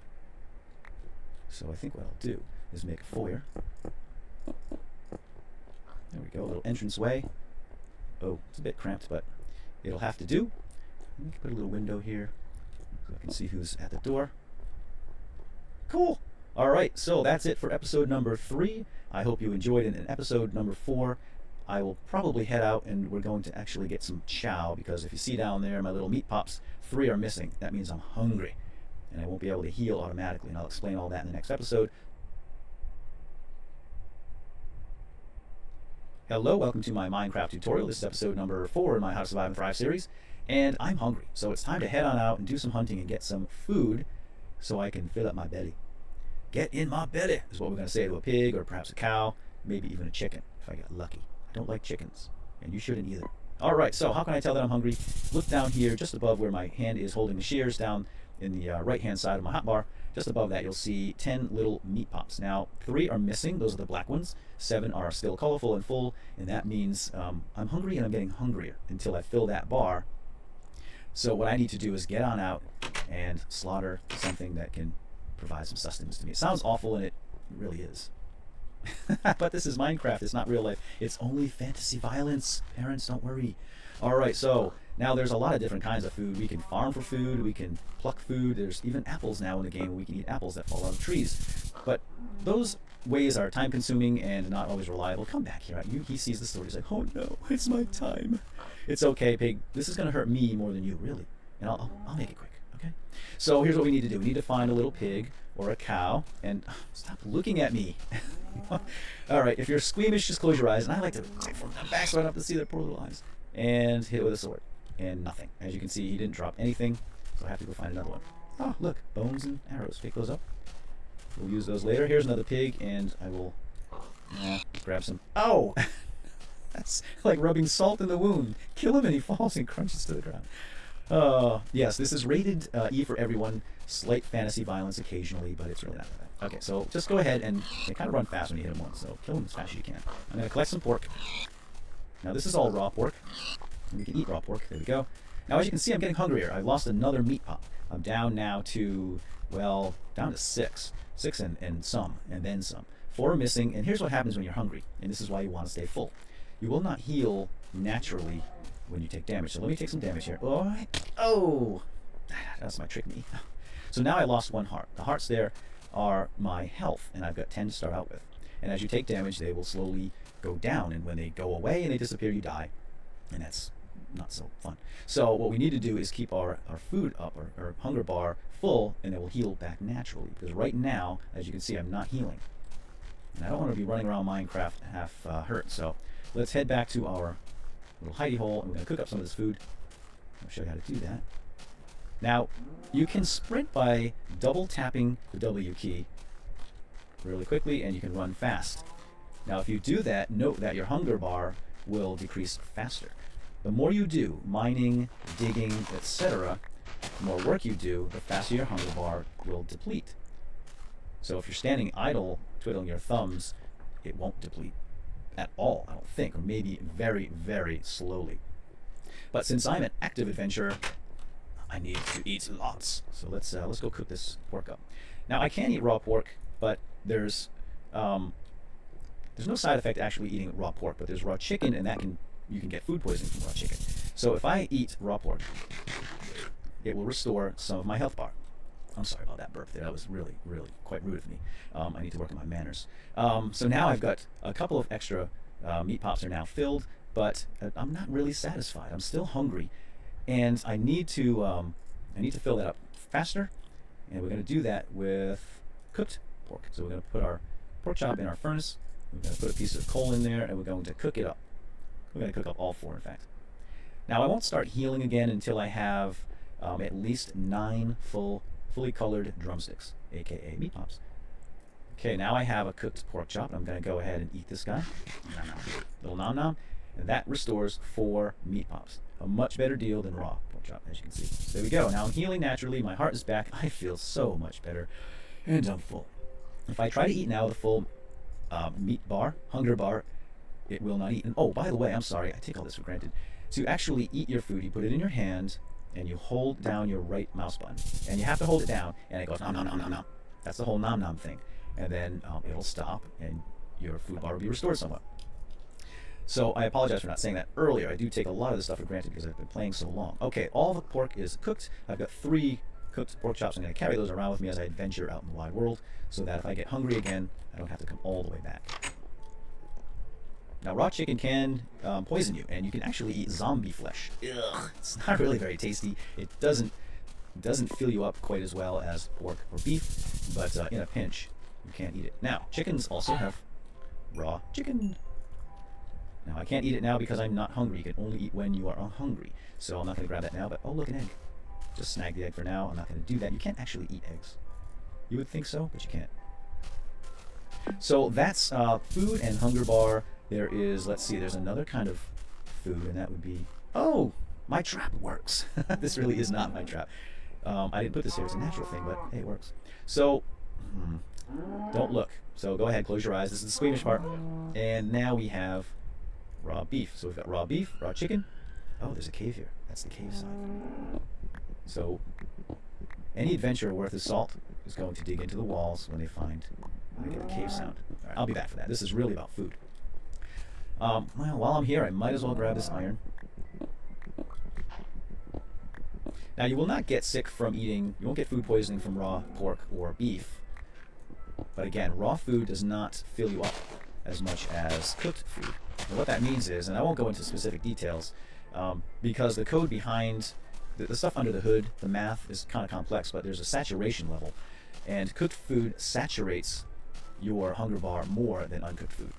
So I think what I'll do is make a foyer. There we go, a little entranceway. Oh, it's a bit cramped, but it'll have to do. Let me put a little window here so I can see who's at the door. Cool! Alright, so that's it for episode number 3. I hope you enjoyed it. In episode number 4, I will probably head out and we're going to actually get some chow, because if you see down there my little meat pops, 3 are missing. That means I'm hungry and I won't be able to heal automatically, and I'll explain all that in the next episode. Hello, welcome to my Minecraft tutorial. This is episode number 4 in my How to Survive and Thrive series, and I'm hungry, so it's time to head on out and do some hunting and get some food so I can fill up my belly. Get in my belly is what we're going to say to a pig, or perhaps a cow, maybe even a chicken if I get lucky. I don't like chickens, and you shouldn't either. Alright, so how can I tell that I'm hungry? Look down here, just above where my hand is holding the shears, down in the right hand side of my hotbar. Just above that you'll see 10 little meat pops. Now 3 are missing, those are the black ones. 7 are still colorful and full, and that means I'm hungry, and I'm getting hungrier until I fill that bar. So what I need to do is get on out and slaughter something that can provide some sustenance to me. It sounds awful, and it really is. But this is Minecraft, it's not real life. It's only fantasy violence. Parents, don't worry. Alright, so now there's a lot of different kinds of food. We can farm for food, we can pluck food. There's even apples now in the game where we can eat apples that fall out of trees. But those ways are time consuming and not always reliable. Come back here. He sees the story, he's like, oh no, it's my time. It's okay, pig. This is going to hurt me more than you, really. And I'll make it quick, okay? So here's what we need to do. We need to find a little pig or a cow, and stop looking at me. Alright, if you're squeamish, just close your eyes, and I like to take from the back so I don't have to see their poor little eyes. And hit it with a sword. And nothing. As you can see, he didn't drop anything, so I have to go find another one. Oh, look, bones and arrows. Pick those up. We'll use those later. Here's another pig, and I will grab some. Oh! That's like rubbing salt in the wound. Kill him and he falls and crunches to the ground. Yes, this is rated E for everyone. Slight fantasy violence occasionally, but it's really not that bad. Okay, so just go ahead and kind of run fast when you hit him once, so kill him as fast as you can. I'm going to collect some pork. Now this is all raw pork. We can eat raw pork. There we go. Now as you can see, I'm getting hungrier. I've lost another meat pop. I'm down now to, well, down to 6. 6 and some, and then some. 4 are missing, and here's what happens when you're hungry, and this is why you want to stay full. You will not heal naturally when you take damage. So let me take some damage here. Oh! That's my trick me. So now I lost 1 heart. The hearts there are my health, and I've got 10 to start out with. And as you take damage, they will slowly go down, and when they go away and they disappear, you die. and that's not so fun. So what we need to do is keep our food up, our hunger bar full, and it will heal back naturally. Because right now, as you can see, I'm not healing. And I don't want to be running around Minecraft half hurt. So let's head back to our little hidey hole, and we're going to cook up some of this food. I'll show you how to do that. Now, you can sprint by double tapping the W key really quickly, and you can run fast. Now, if you do that, note that your hunger bar will decrease faster. The more you do, mining, digging, etc., the more work you do, the faster your hunger bar will deplete. So if you're standing idle, twiddling your thumbs, it won't deplete at all, I don't think, or maybe very, very slowly. But since I'm an active adventurer, I need to eat lots. So let's go cook this pork up. Now I can eat raw pork, but there's no side effect to actually eating raw pork. But there's raw chicken, and you can get food poisoning from raw chicken. So if I eat raw pork, it will restore some of my health bar. I'm sorry about that burp there. That was really, really quite rude of me. I need to work on my manners. So now I've got a couple of extra meat pops are now filled, but I'm not really satisfied. I'm still hungry, and I need to fill that up faster. And we're going to do that with cooked pork. So we're going to put our pork chop in our furnace. We're going to put a piece of coal in there, and we're going to cook it up. We're going to cook up all 4, in fact. Now I won't start healing again until I have at least 9 fully colored drumsticks, aka meat pops. Okay, now I have a cooked pork chop, and I'm going to go ahead and eat this guy. Nom nom. Little nom nom. And that restores 4 meat pops. A much better deal than raw pork chop, as you can see. So there we go. Now I'm healing naturally. My heart is back. I feel so much better. And I'm full. If I try to eat now the full meat bar, hunger bar, it will not eat. And oh, by the way, I'm sorry. I take all this for granted. To actually eat your food, you put it in your hand, and you hold down your right mouse button. And you have to hold it down, and it goes nom nom nom nom nom. That's the whole nom nom thing. And then it'll stop, and your food bar will be restored somewhat. So I apologize for not saying that earlier. I do take a lot of this stuff for granted because I've been playing so long. Okay, all the pork is cooked. I've got 3 cooked pork chops. I'm going to carry those around with me as I adventure out in the wide world, so that if I get hungry again, I don't have to come all the way back. Now, raw chicken can poison you, and you can actually eat zombie flesh. Ugh, it's not really very tasty. It doesn't fill you up quite as well as pork or beef, but in a pinch, you can't eat it. Now, chickens also have raw chicken. Now, I can't eat it now because I'm not hungry. You can only eat when you are hungry. So I'm not going to grab that now, but oh, look, an egg. Just snag the egg for now. I'm not going to do that. You can't actually eat eggs. You would think so, but you can't. So that's food and hunger bar. There is, let's see, there's another kind of food, and that would be, oh, my trap works. This really is not my trap. I didn't put this here. It's a natural thing, but hey, it works. So, don't look. So go ahead, close your eyes. This is the squeamish part. And now we have raw beef. So we've got raw beef, raw chicken. Oh, there's a cave here. That's the cave side. So any adventurer worth his salt is going to dig into the walls when they get a cave sound. All right, I'll be back for that. This is really about food. Well, while I'm here, I might as well grab this iron. Now, you will not get sick from eating, you won't get food poisoning from raw pork or beef. But again, raw food does not fill you up as much as cooked food. And what that means is, and I won't go into specific details, because the code behind the stuff under the hood, the math is kind of complex, but there's a saturation level. And cooked food saturates your hunger bar more than uncooked food.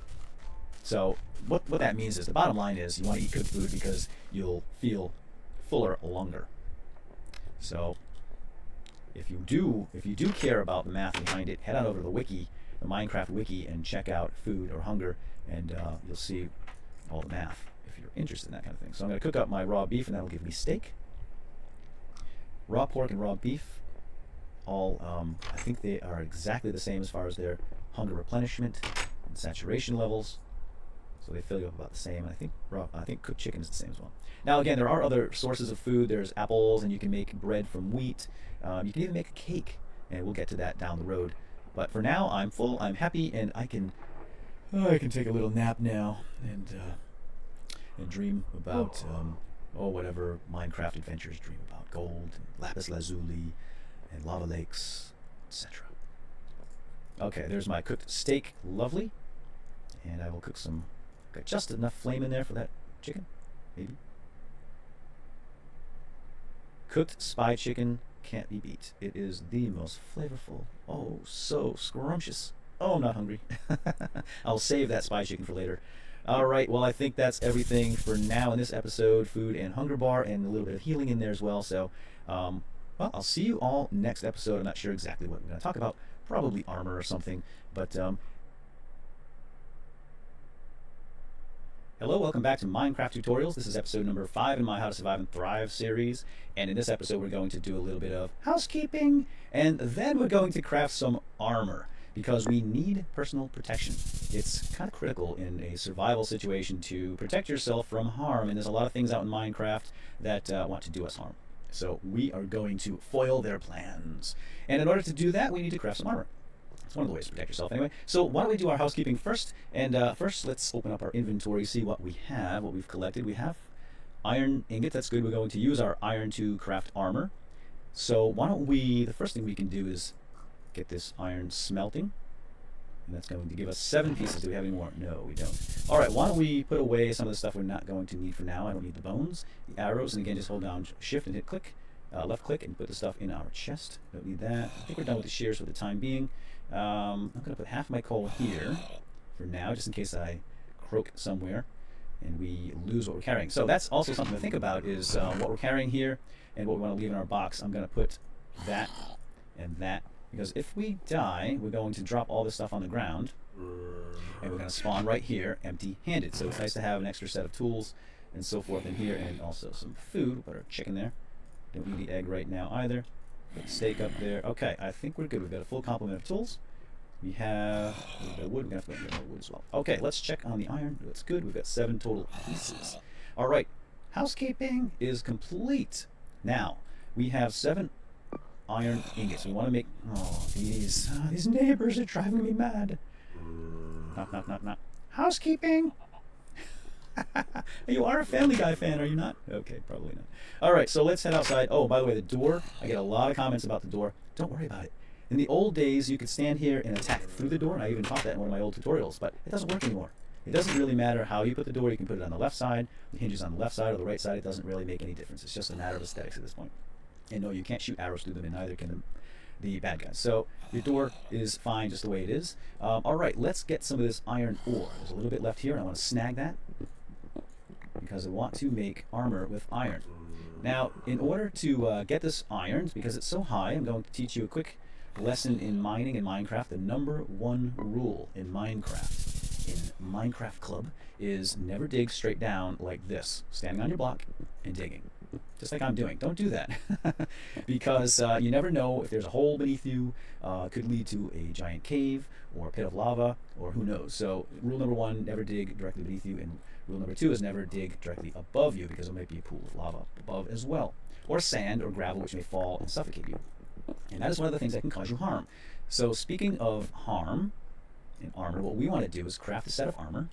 So what that means is, the bottom line is, you want to eat cooked food because you'll feel fuller longer. So if you do care about the math behind it, head on over to the wiki, the Minecraft wiki, and check out food or hunger, and you'll see all the math if you're interested in that kind of thing. So I'm going to cook up my raw beef, and that'll give me steak. Raw pork and raw beef, all I think they are exactly the same as far as their hunger replenishment and saturation levels. So they fill you up about the same. And I think cooked chicken is the same as well. Now again, there are other sources of food. There's apples, and you can make bread from wheat. You can even make a cake, and we'll get to that down the road. But for now, I'm full, I'm happy, and I can take a little nap now and dream about whatever Minecraft adventures dream about: gold, and lapis lazuli, and lava lakes, etc. Okay, there's my cooked steak, lovely, and I will cook some. Got just enough flame in there for that chicken. maybe. Cooked spy chicken can't be beat. It is the most flavorful. Oh, so scrumptious. Oh, I'm not hungry. I'll save that spy chicken for later. All right, well, I think that's everything for now in this episode. Food and hunger bar, and a little bit of healing in there as well. So, well, I'll see you all next episode. I'm not sure exactly what we're going to talk about. Probably armor or something. But, hello, welcome back to Minecraft Tutorials. This is episode number 5 in my How to Survive and Thrive series. And in this episode, we're going to do a little bit of housekeeping. And then we're going to craft some armor, because we need personal protection. It's kind of critical in a survival situation to protect yourself from harm, and there's a lot of things out in Minecraft that want to do us harm. So we are going to foil their plans. And in order to do that, we need to craft some armor. It's one of the ways to protect yourself anyway. So why don't we do our housekeeping first? And first, let's open up our inventory, see what we have, what we've collected. We have iron ingot, that's good. We're going to use our iron to craft armor. So why don't we, the first thing we can do is get this iron smelting, and that's going to give us 7 pieces. Do we have any more? No, we don't. All right, why don't we put away some of the stuff we're not going to need for now. I don't need the bones, the arrows, and again, just hold down shift and hit click, left click, and put the stuff in our chest. Don't need that. I think we're done with the shears for the time being. I'm going to put half my coal here for now, just in case I croak somewhere and we lose what we're carrying. So that's also something to think about, is what we're carrying here and what we want to leave in our box. I'm going to put that and that, because if we die, we're going to drop all this stuff on the ground, and we're going to spawn right here empty-handed. So it's nice to have an extra set of tools and so forth in here, and also some food. Put our chicken there. Don't need the egg right now either. Put the steak up there. Okay, I think we're good. We've got a full complement of tools. We have a little bit of wood. We're going to have to get more wood as well. Okay, let's check on the iron. That's good. We've got 7 total pieces. All right, housekeeping is complete. Now, we have 7 iron ingots. We want to make... Oh, these neighbors are driving me mad. Knock, knock, knock, knock. Housekeeping! You are a Family Guy fan, are you not? Okay, probably not. All right, so let's head outside. Oh, by the way, the door. I get a lot of comments about the door. Don't worry about it. In the old days, you could stand here and attack through the door, and I even taught that in one of my old tutorials, but it doesn't work anymore. It doesn't really matter how you put the door. You can put it on the left side, the hinges on the left side or the right side. It doesn't really make any difference. It's just a matter of aesthetics at this point. And no, you can't shoot arrows through them, and neither can the bad guys. So your door is fine just the way it is. All right, let's get some of this iron ore. There's a little bit left here, and I want to snag that because I want to make armor with iron. Now, in order to get this iron, because it's so high, I'm going to teach you a quick lesson in mining in Minecraft. The number 1 rule in Minecraft Club, is never dig straight down like this, standing on your block and digging. Just like I'm doing. Don't do that. Because you never know if there's a hole beneath you. It could lead to a giant cave or a pit of lava, or who knows. So rule number 1, never dig directly beneath you. And rule number 2 is never dig directly above you, because there might be a pool of lava above as well. Or sand or gravel, which may fall and suffocate you. And that is one of the things that can cause you harm. So speaking of harm in armor, what we want to do is craft a set of armor.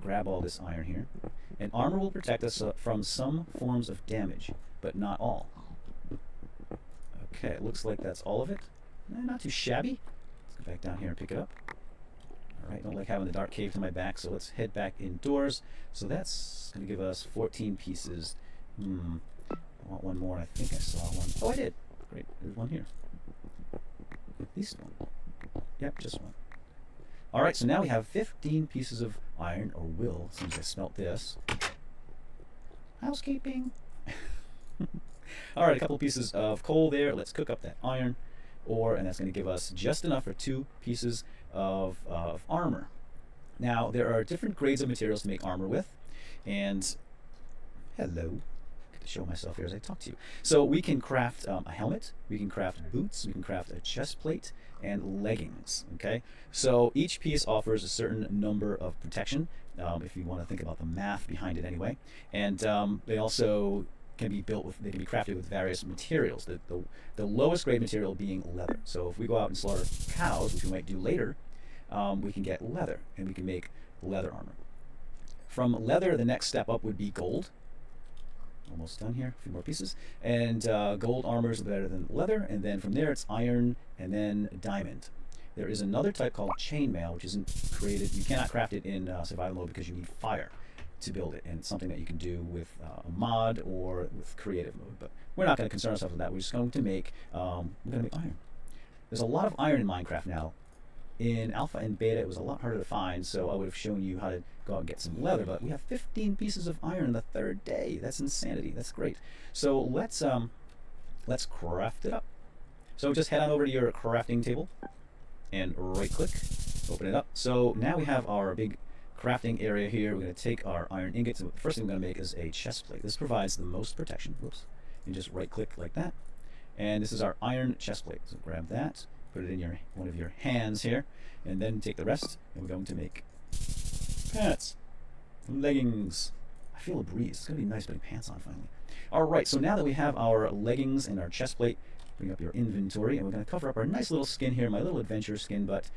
Grab all this iron here. And armor will protect us from some forms of damage, but not all. Okay, it looks like that's all of it. Not too shabby. Let's go back down here and pick it up. Alright, don't like having the dark cave to my back, so let's head back indoors. So that's going to give us 14 pieces. I want one more. I think I saw one. Oh, I did. Great, there's one here. At least one. Yep, just one. Alright, so now we have 15 pieces of iron, or will, since I smelt this. Housekeeping! Alright, a couple pieces of coal there. Let's cook up that iron ore, and that's going to give us just enough for 2 pieces of armor. Now, there are different grades of materials to make armor with, and... Hello. To show myself here as I talk to you. So we can craft a helmet, we can craft boots, we can craft a chest plate, and leggings. Okay, so each piece offers a certain number of protection, if you want to think about the math behind it anyway. And they also can be built with, they can be crafted with various materials. The lowest grade material being leather. So if we go out and slaughter cows, which we might do later, we can get leather, and we can make leather armor. From leather, the next step up would be gold. Almost done here, a few more pieces. And gold armor is better than leather, and then from there it's iron, and then diamond. There is another type called chainmail, which isn't created, you cannot craft it in survival mode because you need fire. to build it, and it's something that you can do with a mod or with creative mode. But we're not going to concern ourselves with that. We're just going to make iron. There's a lot of iron in Minecraft now. In alpha and beta, it was a lot harder to find, so I would have shown you how to go out and get some leather. But we have 15 pieces of iron the third day. That's insanity. That's great. So let's craft it up. So just head on over to your crafting table and right-click, open it up. So now we have our big crafting area here. We're going to take our iron ingots. The first thing we're going to make is a chest plate. This provides the most protection. Whoops. You just right-click like that, and this is our iron chest plate. So grab that, put it in one of your hands here, and then take the rest, and we're going to make pants, leggings. I feel a breeze. It's going to be nice putting pants on finally. All right, so now that we have our leggings and our chest plate, bring up your inventory, and we're going to cover up our nice little skin here, my little adventure skin, but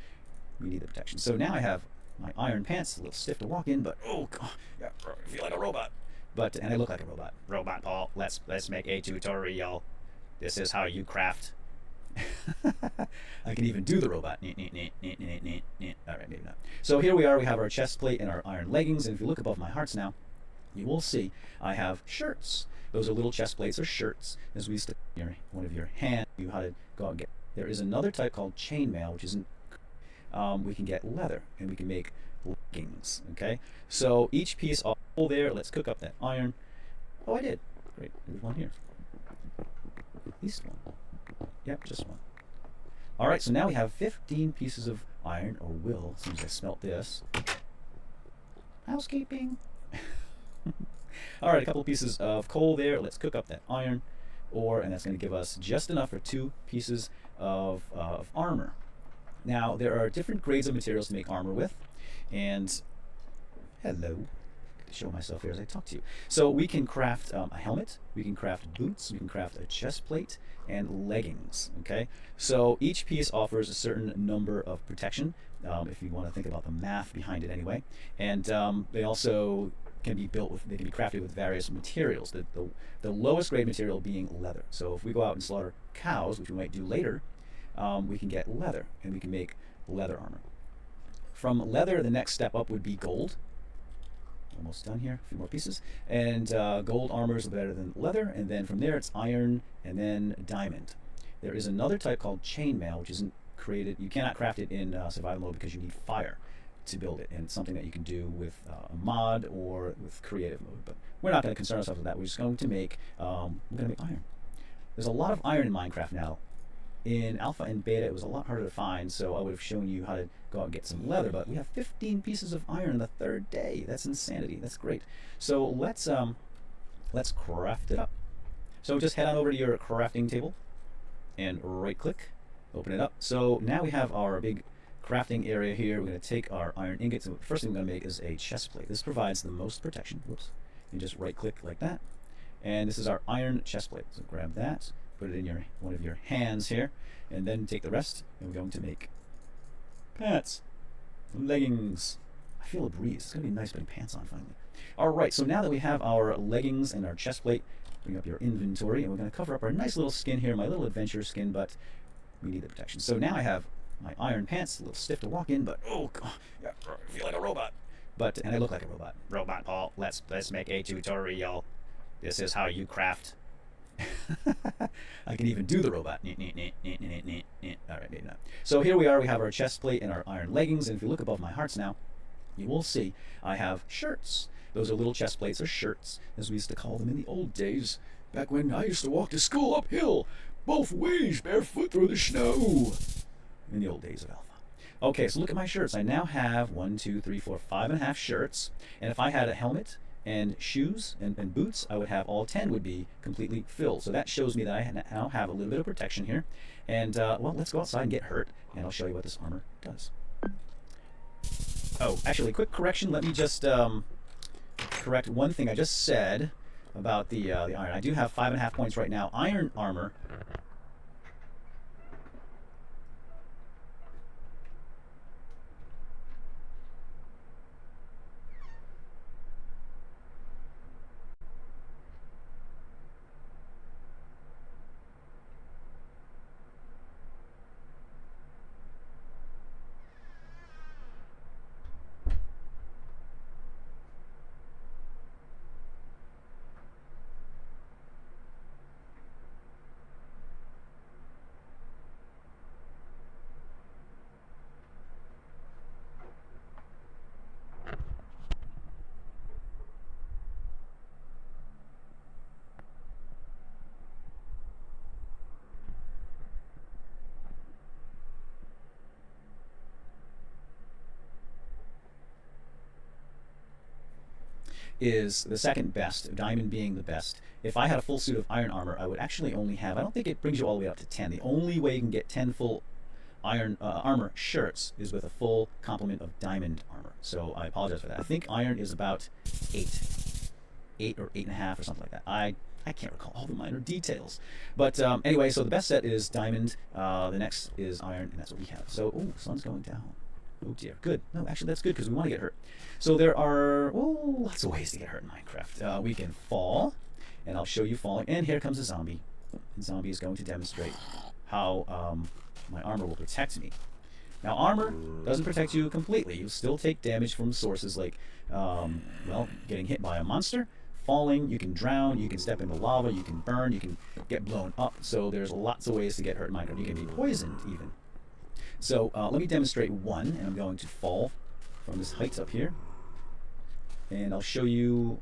we need the protection. So now I have my iron pants, a little stiff to walk in, but oh god, yeah, I feel like a robot. And I look like a robot. Robot Paul, let's make a tutorial. This is how you craft. I can even do the robot. All right, maybe not. So here we are. We have our chest plate and our iron leggings, and if you look above my hearts now, you will see I have shirts. Those are little chest plates or shirts. As we stick one of your hands, you how to go out and get. There is another type called chainmail, which isn't. We can get leather, and we can make leggings. Okay, so each piece all there. Let's cook up that iron. Oh, I did. Great. There's one here. At least one. Yep, just one. All right, so now we have 15 pieces of iron, or will, as soon as I smelt this. Housekeeping. All right, a couple pieces of coal there. Let's cook up that iron ore, and that's going to give us just enough for 2 pieces of armor. Now, there are different grades of materials to make armor with, and hello. To show myself here as I talk to you. So we can craft a helmet, we can craft boots, we can craft a chest plate, and leggings. Okay, so each piece offers a certain number of protection, if you want to think about the math behind it anyway. And they also can be they can be crafted with various materials. The lowest grade material being leather. So if we go out and slaughter cows, which we might do later, we can get leather, and we can make leather armor. From leather, the next step up would be gold. Almost done here, a few more pieces, and gold armor is better than leather, and then from there it's iron and then diamond. There is another type called chainmail, which isn't created. You cannot craft it in survival mode because you need fire to build it, and it's something that you can do with a mod or with creative mode. But we're not going to concern ourselves with that. We're just going to make iron. There's a lot of iron in Minecraft now. In alpha and beta, it was a lot harder to find, so I would have shown you how to go out and get some leather. But we have 15 pieces of iron the third day. That's insanity. That's great. So let's craft it up. So just head on over to your crafting table and right-click, open it up. So now we have our big crafting area here. We're going to take our iron ingots, and the first thing we're going to make is a chest plate. This provides the most protection. Whoops. You just right-click like that, and this is our iron chest plate. So grab that. Put it in one of your hands here, and then take the rest, and we're going to make pants, leggings. I feel a breeze. It's going to be nice putting pants on finally. All right, so now that we have our leggings and our chest plate, bring up your inventory, and we're going to cover up our nice little skin here, my little adventure skin, but we need the protection. So now I have my iron pants, a little stiff to walk in, but oh god, yeah, I feel like a robot. And I look like a robot. Robot Paul, let's make a tutorial. This is how you craft. I can even do the robot. All right, maybe not. So here we are. We have our chest plate and our iron leggings, and if you look above my hearts now, you will see I have shirts. Those are little chest plates or shirts, as we used to call them in the old days, back when I used to walk to school uphill, both ways, barefoot through the snow, in the old days of Alpha. Okay, so look at my shirts. I now have 1, 2, 3, 4, 5.5 shirts, and if I had a helmet and shoes and boots, I would have all 10 would be completely filled. So that shows me that I now have a little bit of protection here. And well, let's go outside and get hurt, and I'll show you what this armor does. Oh, actually, quick correction. Let me just correct one thing I just said about the iron. I do have 5.5 points right now. Iron armor. is the second best, diamond being the best. If I had a full suit of iron armor, I would actually only have, I don't think it brings you all the way up to 10. The only way you can get 10 full iron armor shirts is with a full complement of diamond armor. So I apologize for that. I think iron is about 8. 8 or 8.5 or something like that. I can't recall all the minor details. But anyway, so the best set is diamond. The next is iron, and that's what we have. So, oh, sun's going down. Oh dear. Good. No, actually that's good because we want to get hurt. So there are lots of ways to get hurt in Minecraft. We can fall, and I'll show you falling. And here comes a zombie. The zombie is going to demonstrate how my armor will protect me. Now, armor doesn't protect you completely. You still take damage from sources like, well, getting hit by a monster, falling, you can drown, you can step into lava, you can burn, you can get blown up. So there's lots of ways to get hurt in Minecraft. You can be poisoned even. So let me demonstrate one, and I'm going to fall from this height up here. And I'll show you,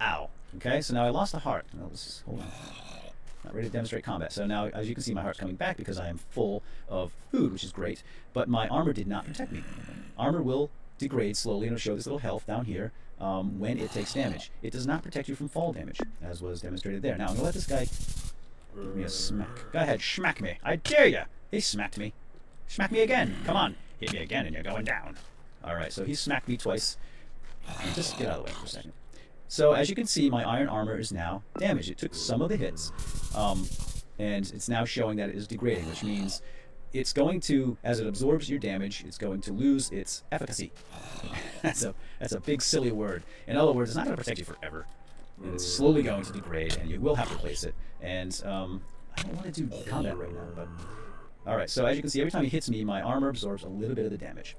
ow. Okay, so now I lost a heart. Now, hold on. Not ready to demonstrate combat. So now, as you can see, my heart's coming back because I am full of food, which is great. But my armor did not protect me. Armor will degrade slowly, and it'll show this little health down here when it takes damage. It does not protect you from fall damage, as was demonstrated there. Now, I'm going to let this guy give me a smack. Go ahead, smack me. I dare you. He smacked me. Smack me again. Come on. Hit me again, and you're going down. All right, so he smacked me twice. Just get out of the way for a second. So as you can see, my iron armor is now damaged. It took some of the hits, and it's now showing that it is degrading, which means it's going to, as it absorbs your damage, it's going to lose its efficacy. That's a big silly word. In other words, it's not going to protect you forever, and it's slowly going to degrade, and you will have to replace it. And I don't want to do combat right now, but all right. So as you can see, every time he hits me, my armor absorbs a little bit of the damage.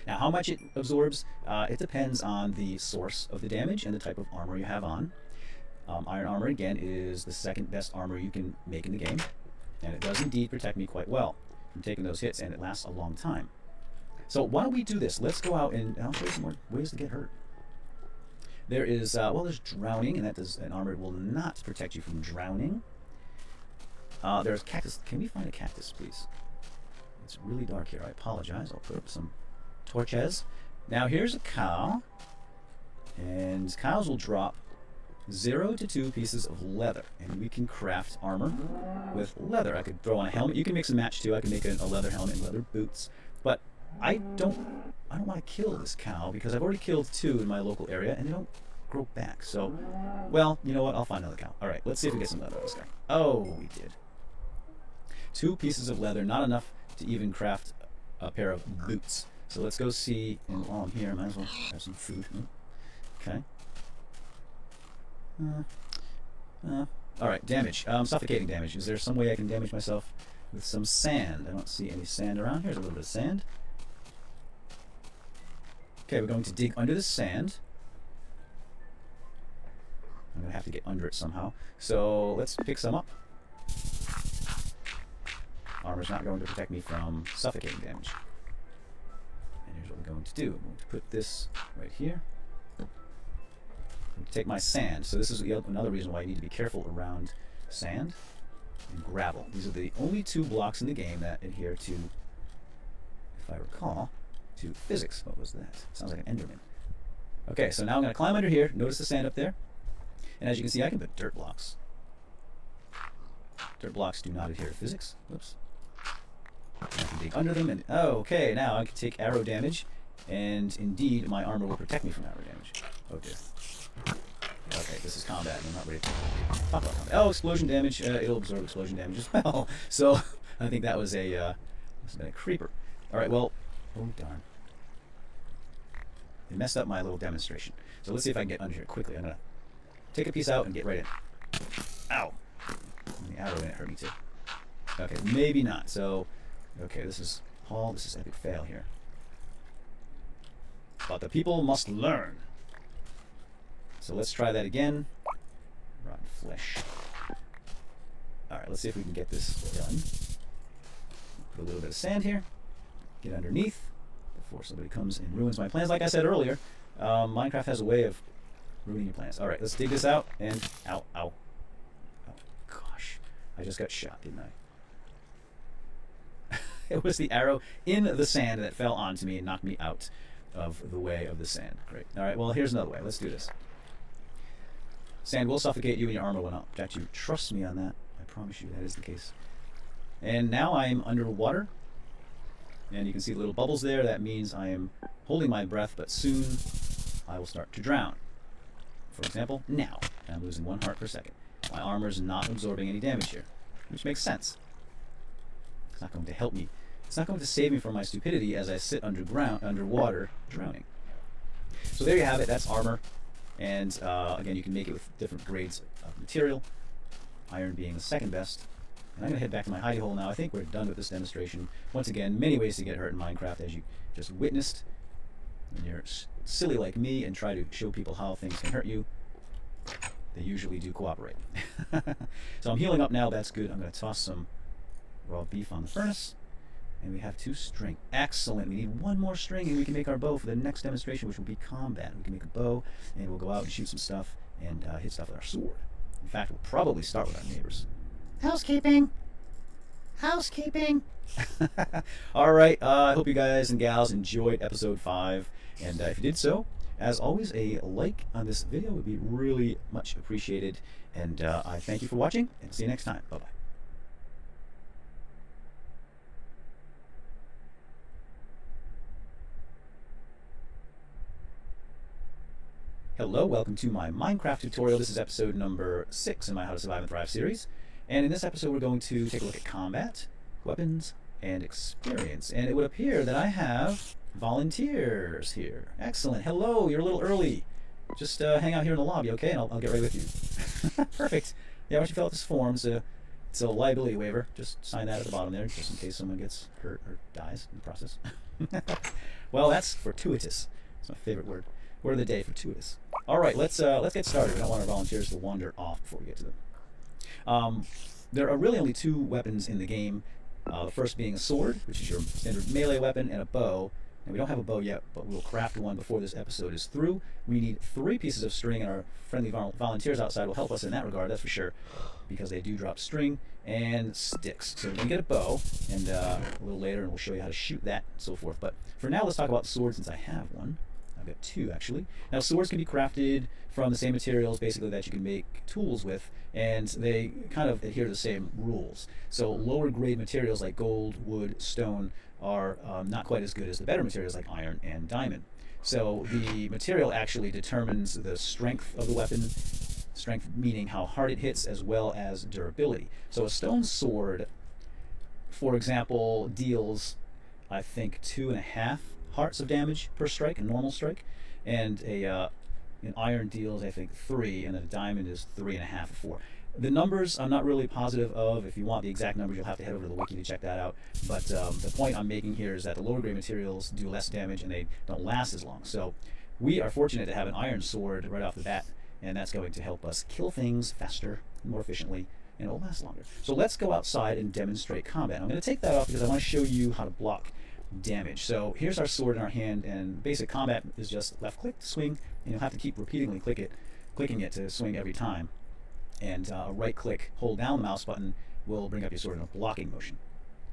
Now, how much it absorbs, it depends on the source of the damage and the type of armor you have on. Iron armor, again, is the second best armor you can make in the game, and it does indeed protect me quite well from taking those hits, and it lasts a long time. So why don't we do this? Let's go out, and I'll show you some more ways to get hurt. There is, well, there's drowning, and an armor will not protect you from drowning. There's cactus. Can we find a cactus, please? It's really dark here. I apologize. I'll put up some torches. Now here's a cow, and cows will drop 0 to 2 pieces of leather, and we can craft armor with leather. I could throw on a helmet. You can mix and match too. I can make a leather helmet and leather boots, but I don't want to kill this cow because I've already killed 2 in my local area, and they don't grow back. So, well, you know what? I'll find another cow. All right, let's see if we get some leather on this guy. Oh, we did. 2 pieces of leather, not enough to even craft a pair of boots. So let's go see, and while I'm here, I might as well have some food. Okay. Alright, damage. Suffocating damage. Is there some way I can damage myself with some sand? I don't see any sand around. Here's a little bit of sand. Okay, we're going to dig under the sand. I'm going to have to get under it somehow. So let's pick some up. Armor's not going to protect me from suffocating damage. Here's what we're going to do. I'm going to put this right here. I'm going to take my sand. So this is another reason why you need to be careful around sand and gravel. These are the only 2 blocks in the game that adhere to, if I recall, to physics. What was that? Sounds like an Enderman. Okay, so now I'm going to climb under here. Notice the sand up there. And as you can see, I can put dirt blocks. Dirt blocks do not adhere to physics. Whoops. I can dig under them, and okay, now I can take arrow damage, and indeed my armor will protect me from arrow damage. Oh dear. Okay, this is combat, and I'm not ready to talk about combat. Oh, explosion damage. It'll absorb explosion damage as well. So I think that was a creeper. All right, well, oh darn. They messed up my little demonstration. So let's see if I can get under here quickly. I'm gonna take a piece out and get right in. Ow! And the arrow in it hurt me too. Okay, maybe not. So. Okay, this is epic fail here. But the people must learn. So let's try that again. Rotten flesh. Alright, let's see if we can get this done. Put a little bit of sand here. Get underneath before somebody comes and ruins my plans. Like I said earlier, Minecraft has a way of ruining your plans. Alright, let's dig this out and... Ow, ow. Oh, gosh. I just got shot, didn't I? It was the arrow in the sand that fell onto me and knocked me out. of the way of the sand. Great. All right, well, here's another way. Let's do this. Sand will suffocate you and your armor will not protect you. Trust me on that. I promise you that is the case. And now I'm underwater. And you can see the little bubbles there. That means I am holding my breath, but soon I will start to drown. For example, now. I'm losing 1 heart per second. My armor is not absorbing any damage here, which makes sense. It's not going to help me. It's not going to save me from my stupidity as I sit underwater, drowning. So there you have it. That's armor. And again, you can make it with different grades of material. Iron being the second best. And I'm going to head back to my hidey hole now. I think we're done with this demonstration. Once again, many ways to get hurt in Minecraft, as you just witnessed. When you're silly like me and try to show people how things can hurt you, they usually do cooperate. So I'm healing up now. That's good. I'm going to toss some raw beef on the furnace. And we have 2 string. Excellent. We need 1 more string and we can make our bow for the next demonstration, which will be combat. We can make a bow and we'll go out and shoot some stuff and hit stuff with our sword. In fact, we'll probably start with our neighbors. Housekeeping! Housekeeping! Alright, I hope you guys and gals enjoyed episode 5. And if you did so, as always, a like on this video would be really much appreciated. And I thank you for watching and see you next time. Bye-bye. Hello, welcome to my Minecraft tutorial. This is episode number 6 in my How to Survive and Thrive series. And in this episode we're going to take a look at combat, weapons, and experience. And it would appear that I have volunteers here. Excellent. Hello, you're a little early. Just hang out here in the lobby, okay? And I'll get right with you. Perfect. Yeah, why don't you fill out this form? It's a liability waiver. Just sign that at the bottom there, just in case someone gets hurt or dies in the process. Well, that's fortuitous. It's my favorite word. Word of the day, fortuitous. All right, let's get started. We don't want our volunteers to wander off before we get to them. There are really only 2 weapons in the game. The first being a sword, which is your standard melee weapon, and a bow. And we don't have a bow yet, but we'll craft one before this episode is through. We need 3 pieces of string, and our friendly volunteers outside will help us in that regard, that's for sure, because they do drop string and sticks. So we're going to get a bow, and a little later, and we'll show you how to shoot that and so forth. But for now, let's talk about the sword since I have one. I've got 2 actually. Now swords can be crafted from the same materials basically that you can make tools with, and they kind of adhere to the same rules. So lower grade materials like gold, wood, stone are not quite as good as the better materials like iron and diamond. So the material actually determines the strength of the weapon, strength meaning how hard it hits as well as durability. So a stone sword, for example, deals I think 2.5 hearts of damage per strike, a normal strike, and an iron deals I think 3, and a diamond is 3.5 or 4. The numbers I'm not really positive of. If you want the exact numbers, you'll have to head over to the wiki to check that out. But the point I'm making here is that the lower grade materials do less damage and they don't last as long. So we are fortunate to have an iron sword right off the bat, and that's going to help us kill things faster, more efficiently, and it will last longer. So let's go outside and demonstrate combat. I'm going to take that off because I want to show you how to block damage. So here's our sword in our hand, and basic combat is just left click to swing, and you'll have to keep repeatedly clicking it to swing every time. And right click, hold down the mouse button will bring up your sword in a blocking motion,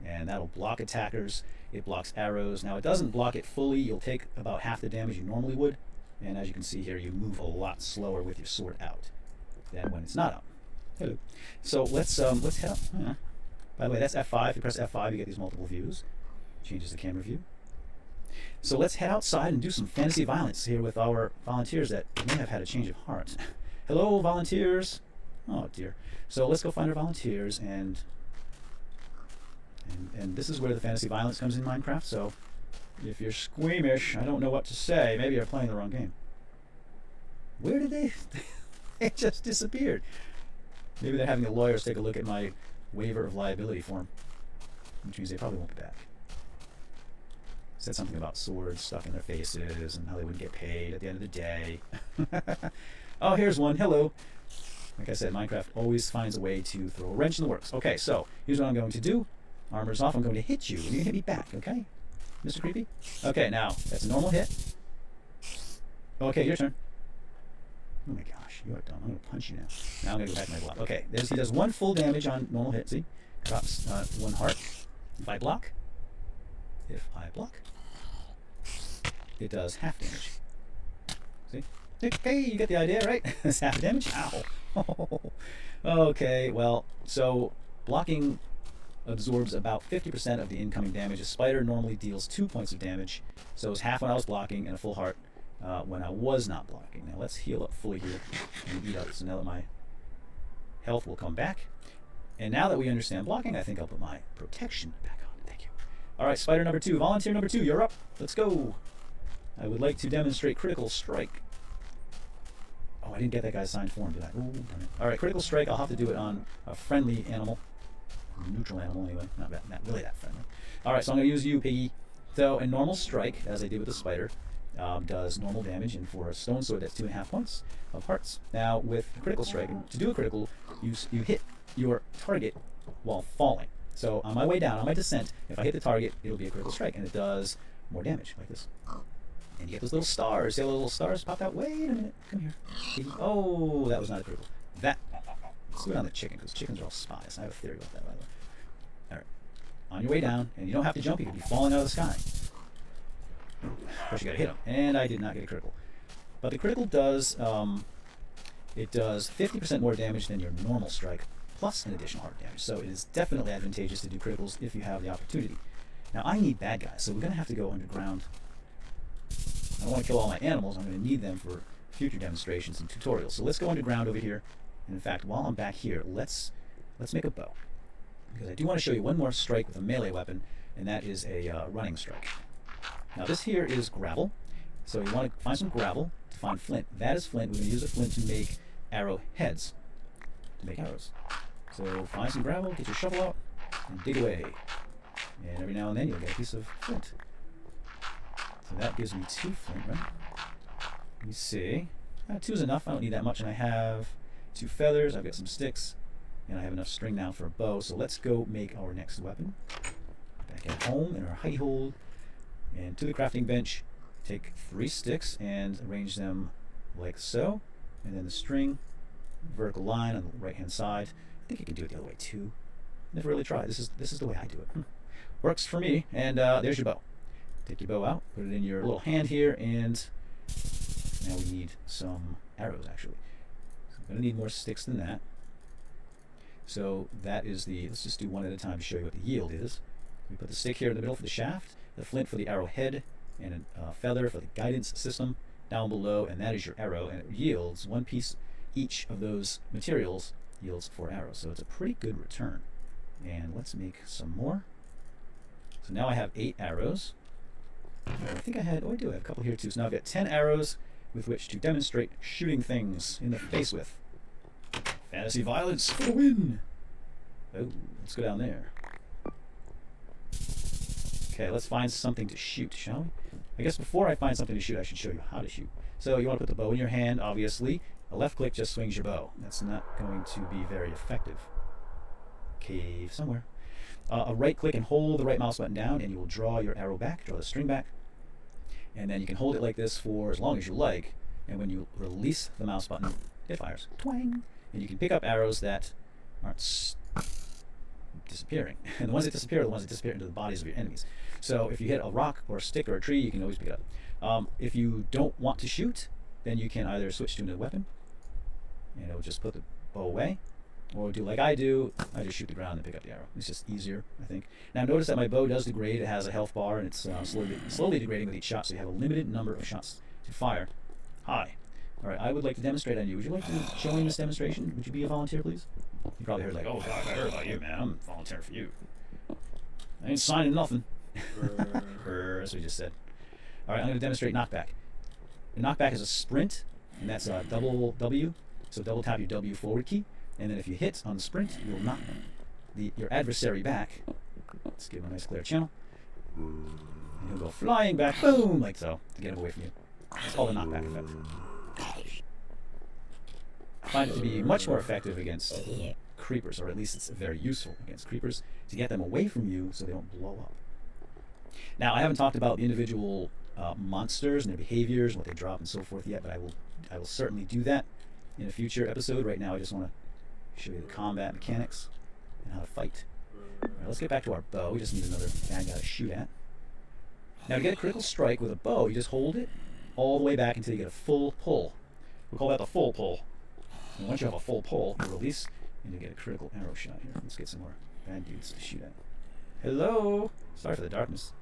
and that'll block attackers. It blocks arrows. Now it doesn't block it fully. You'll take about half the damage you normally would, and as you can see here, you move a lot slower with your sword out than when it's not out. Hello. So let's head up. By the way, that's F5. If you press F5, you get these multiple views. Changes the camera view. So let's head outside and do some fantasy violence here with our volunteers that may have had a change of heart. Hello, volunteers. Oh dear. So let's go find our volunteers, and this is where the fantasy violence comes in Minecraft. So if you're squeamish, I don't know what to say. Maybe you're playing the wrong game. Where did they? They just disappeared. Maybe they're having the lawyers take a look at my waiver of liability form, which means they probably won't be back. Said something about swords stuck in their faces and how they wouldn't get paid at the end of the day. Oh, here's one. Hello. Like I said, Minecraft always finds a way to throw a wrench in the works. Okay, so here's what I'm going to do. Armor's off. I'm going to hit you, and you're going to hit me back, okay? Mr. Creepy? Okay, now, that's a normal hit. Okay, your turn. Oh my gosh, you are dumb. I'm going to punch you now. Now I'm going to go back to my block. Okay, he does 1 full damage on normal hit. See? Drops 1 heart. If I block, it does half damage. See? Hey, you get the idea, right? It's half damage. Ow. Okay, well, so blocking absorbs about 50% of the incoming damage. A spider normally deals 2 points of damage, so it was half when I was blocking and a full heart when I was not blocking. Now let's heal up fully here and eat up. So now that my health will come back. And now that we understand blocking, I think I'll put my protection back on. Thank you. All right, spider number 2, volunteer number 2, you're up. Let's go. I would like to demonstrate critical strike. Oh, I didn't get that guy's signed form, did I? Ooh, all right, critical strike. I'll have to do it on a friendly animal. Neutral animal, anyway. Not really that friendly. All right, so I'm going to use you, piggy. So a normal strike, as I did with the spider, does normal damage, and for a stone sword, that's 2.5 points of hearts. Now, with critical strike, to do a critical, you hit your target while falling. So on my way down, on my descent, if I hit the target, it'll be a critical strike, and it does more damage, like this. And you get those little stars. See how those little stars popped out? Wait a minute. Come here. Oh, that was not a critical. Let's do it on the chicken, because chickens are all spies. I have a theory about that, by the way. All right. On your way down, and you don't have to jump. You could be falling out of the sky. Of course, you got to hit them. And I did not get a critical. But the critical does, it does 50% more damage than your normal strike, plus an additional heart damage. So it is definitely advantageous to do criticals if you have the opportunity. Now, I need bad guys, so we're going to have to go underground. I don't want to kill all my animals. I'm going to need them for future demonstrations and tutorials. So let's go underground over here. And in fact, while I'm back here, let's make a bow. Because I do want to show you one more strike with a melee weapon, and that is a running strike. Now this here is gravel. So you want to find some gravel to find flint. That is flint. We're going to use a flint to make arrow heads, to make arrows. So find some gravel, get your shovel out, and dig away. And every now and then you'll get a piece of flint. So that gives me 2 flint, right? Let me see. 2 is enough. I don't need that much. And I have 2 feathers. I've got some sticks. And I have enough string now for a bow. So let's go make our next weapon. Back at home in our hidey hole. And to the crafting bench. Take 3 sticks and arrange them like so. And then the string, vertical line on the right hand side. I think you can do it the other way too. Never really tried. This is the way I do it. Works for me. And there's your bow. Take your bow out, put it in your little hand here, and now we need some arrows, actually. So I'm going to need more sticks than that. So that is let's just do one at a time to show you what the yield is. We put the stick here in the middle for the shaft, the flint for the arrow head, and a feather for the guidance system down below, and that is your arrow, and it yields 1 piece each of those materials yields 4 arrows. So it's a pretty good return. And let's make some more. So now I have 8 arrows. I think I do have a couple here too. So now I've got 10 arrows with which to demonstrate shooting things in the face with. Fantasy violence for the win! Oh, let's go down there. Okay, let's find something to shoot, shall we? I guess before I find something to shoot, I should show you how to shoot. So you want to put the bow in your hand, obviously. A left click just swings your bow. That's not going to be very effective. Cave somewhere. A right click and hold the right mouse button down, and you will draw your arrow back, draw the string back. And then you can hold it like this for as long as you like. And when you release the mouse button, it fires. Twang! And you can pick up arrows that aren't disappearing. And the ones that disappear are the ones that disappear into the bodies of your enemies. So if you hit a rock or a stick or a tree, you can always pick it up. If you don't want to shoot, then you can either switch to another weapon, and it'll just put the bow away. Or do like I do, I just shoot the ground and pick up the arrow. It's just easier, I think. Now notice that my bow does degrade. It has a health bar, and it's slowly degrading with each shot, so you have a limited number of shots to fire. Hi. All right, I would like to demonstrate on you. Would you like to join this demonstration? Would you be a volunteer, please? You probably heard like, oh, God, I heard about you, man. I'm volunteering for you. I ain't signing nothing. That's what you just said. All right, I'm going to demonstrate knockback. The knockback is a sprint, and that's a double W. So double tap your W forward key. And then if you hit on the sprint, you'll knock your adversary back. Let's give him a nice clear channel. And he'll go flying back, boom, like so, to get him away from you. It's called a knockback effect. I find it to be much more effective against creepers, or at least it's very useful against creepers, to get them away from you so they don't blow up. Now, I haven't talked about the individual monsters and their behaviors, what they drop and so forth yet, but I will certainly do that in a future episode. Right now, I just want to show you the combat mechanics and how to fight. All right, let's get back to our bow. We just need another bad guy to shoot at. Now to get a critical strike with a bow, you just hold it all the way back until you get a full pull. We call that the full pull. And once you have a full pull, you release and you get a critical arrow shot here. Let's get some more bad dudes to shoot at. Hello? Sorry for the darkness.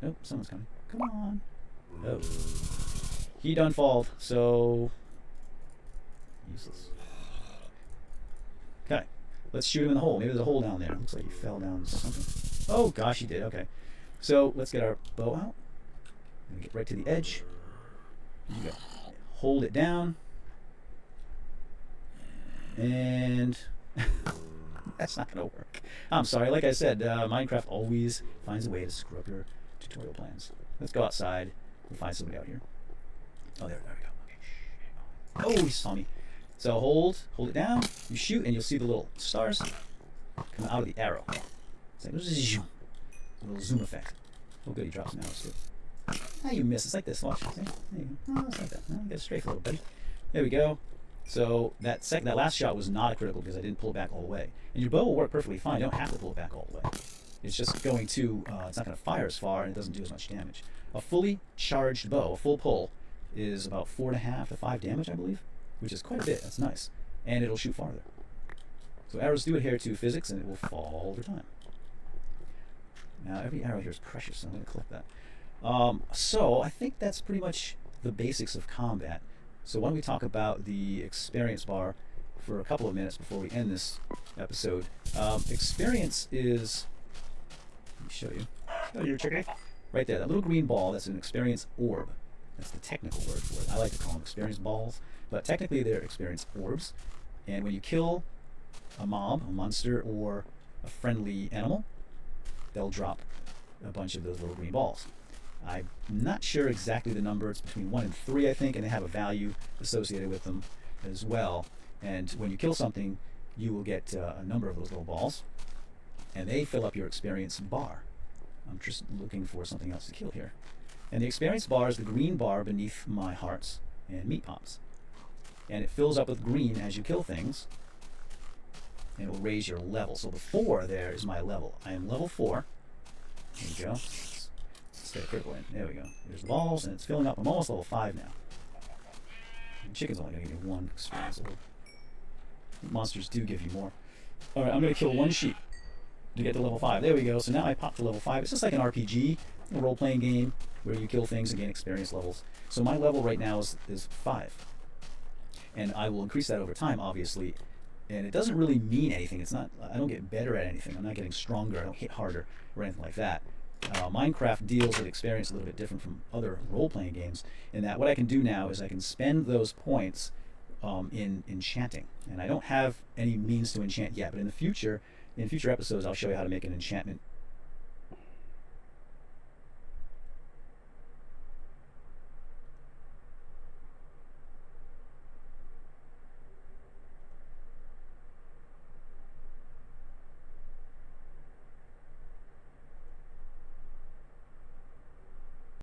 Oh, someone's coming. Come on. Oh. He done falled, so useless. Okay. Let's shoot him in the hole. Maybe there's a hole down there. Looks like he fell down something. Oh gosh, he did. Okay. So let's get our bow out. And get right to the edge. There you go. Hold it down. And that's not going to work. I'm sorry. Like I said, Minecraft always finds a way to screw up your tutorial plans. Let's go outside and find somebody out here. Oh, there we go. Okay. Oh, he saw me. So hold it down. You shoot, and you'll see the little stars come out of the arrow. It's like a little zoom effect. Oh, good, he drops an arrow too. Ah, you miss. It's like this. Watch. See? There you go. Oh, it's like that. No, get straight for a little buddy. There we go. So that last shot was not a critical because I didn't pull it back all the way. And your bow will work perfectly fine. You don't have to pull it back all the way. It's just going to, it's not going to fire as far and it doesn't do as much damage. A fully charged bow, a full pull, is about 4.5 to 5 damage, I believe, which is quite a bit. That's nice. And it'll shoot farther. So arrows do adhere to physics and it will fall over time. Now every arrow here is precious, so I'm going to collect that. So I think that's pretty much the basics of combat. So why don't we talk about the experience bar for a couple of minutes before we end this episode. Experience is, let me show you. Oh, you're checking it? Right there, that little green ball, that's an experience orb. That's the technical word for it. I like to call them experience balls, but technically they're experience orbs. And when you kill a mob, a monster, or a friendly animal, they'll drop a bunch of those little green balls. I'm not sure exactly the number. It's between 1 and 3, I think, and they have a value associated with them as well. And when you kill something, you will get a number of those little balls, and they fill up your experience bar. I'm just looking for something else to kill here. And the experience bar is the green bar beneath my hearts and meat pops. And it fills up with green as you kill things, and it will raise your level. So the 4 there is my level. I am level 4. There you go. Let's get a critical in. There we go. There's the balls, and it's filling up. I'm almost level 5 now. And chicken's only going to give you 1 experience. Monsters do give you more. Alright, I'm going to kill 1 sheep to get to level 5. There we go. So now I pop to level 5. It's just like an RPG, a role-playing game, where you kill things and gain experience levels. So my level right now is 5. And I will increase that over time, obviously. And it doesn't really mean anything. It's not. I don't get better at anything. I'm not getting stronger. I don't hit harder or anything like that. Minecraft deals with experience a little bit different from other role-playing games in that what I can do now is I can spend those points in enchanting. And I don't have any means to enchant yet, but in the future, in future episodes, I'll show you how to make an enchantment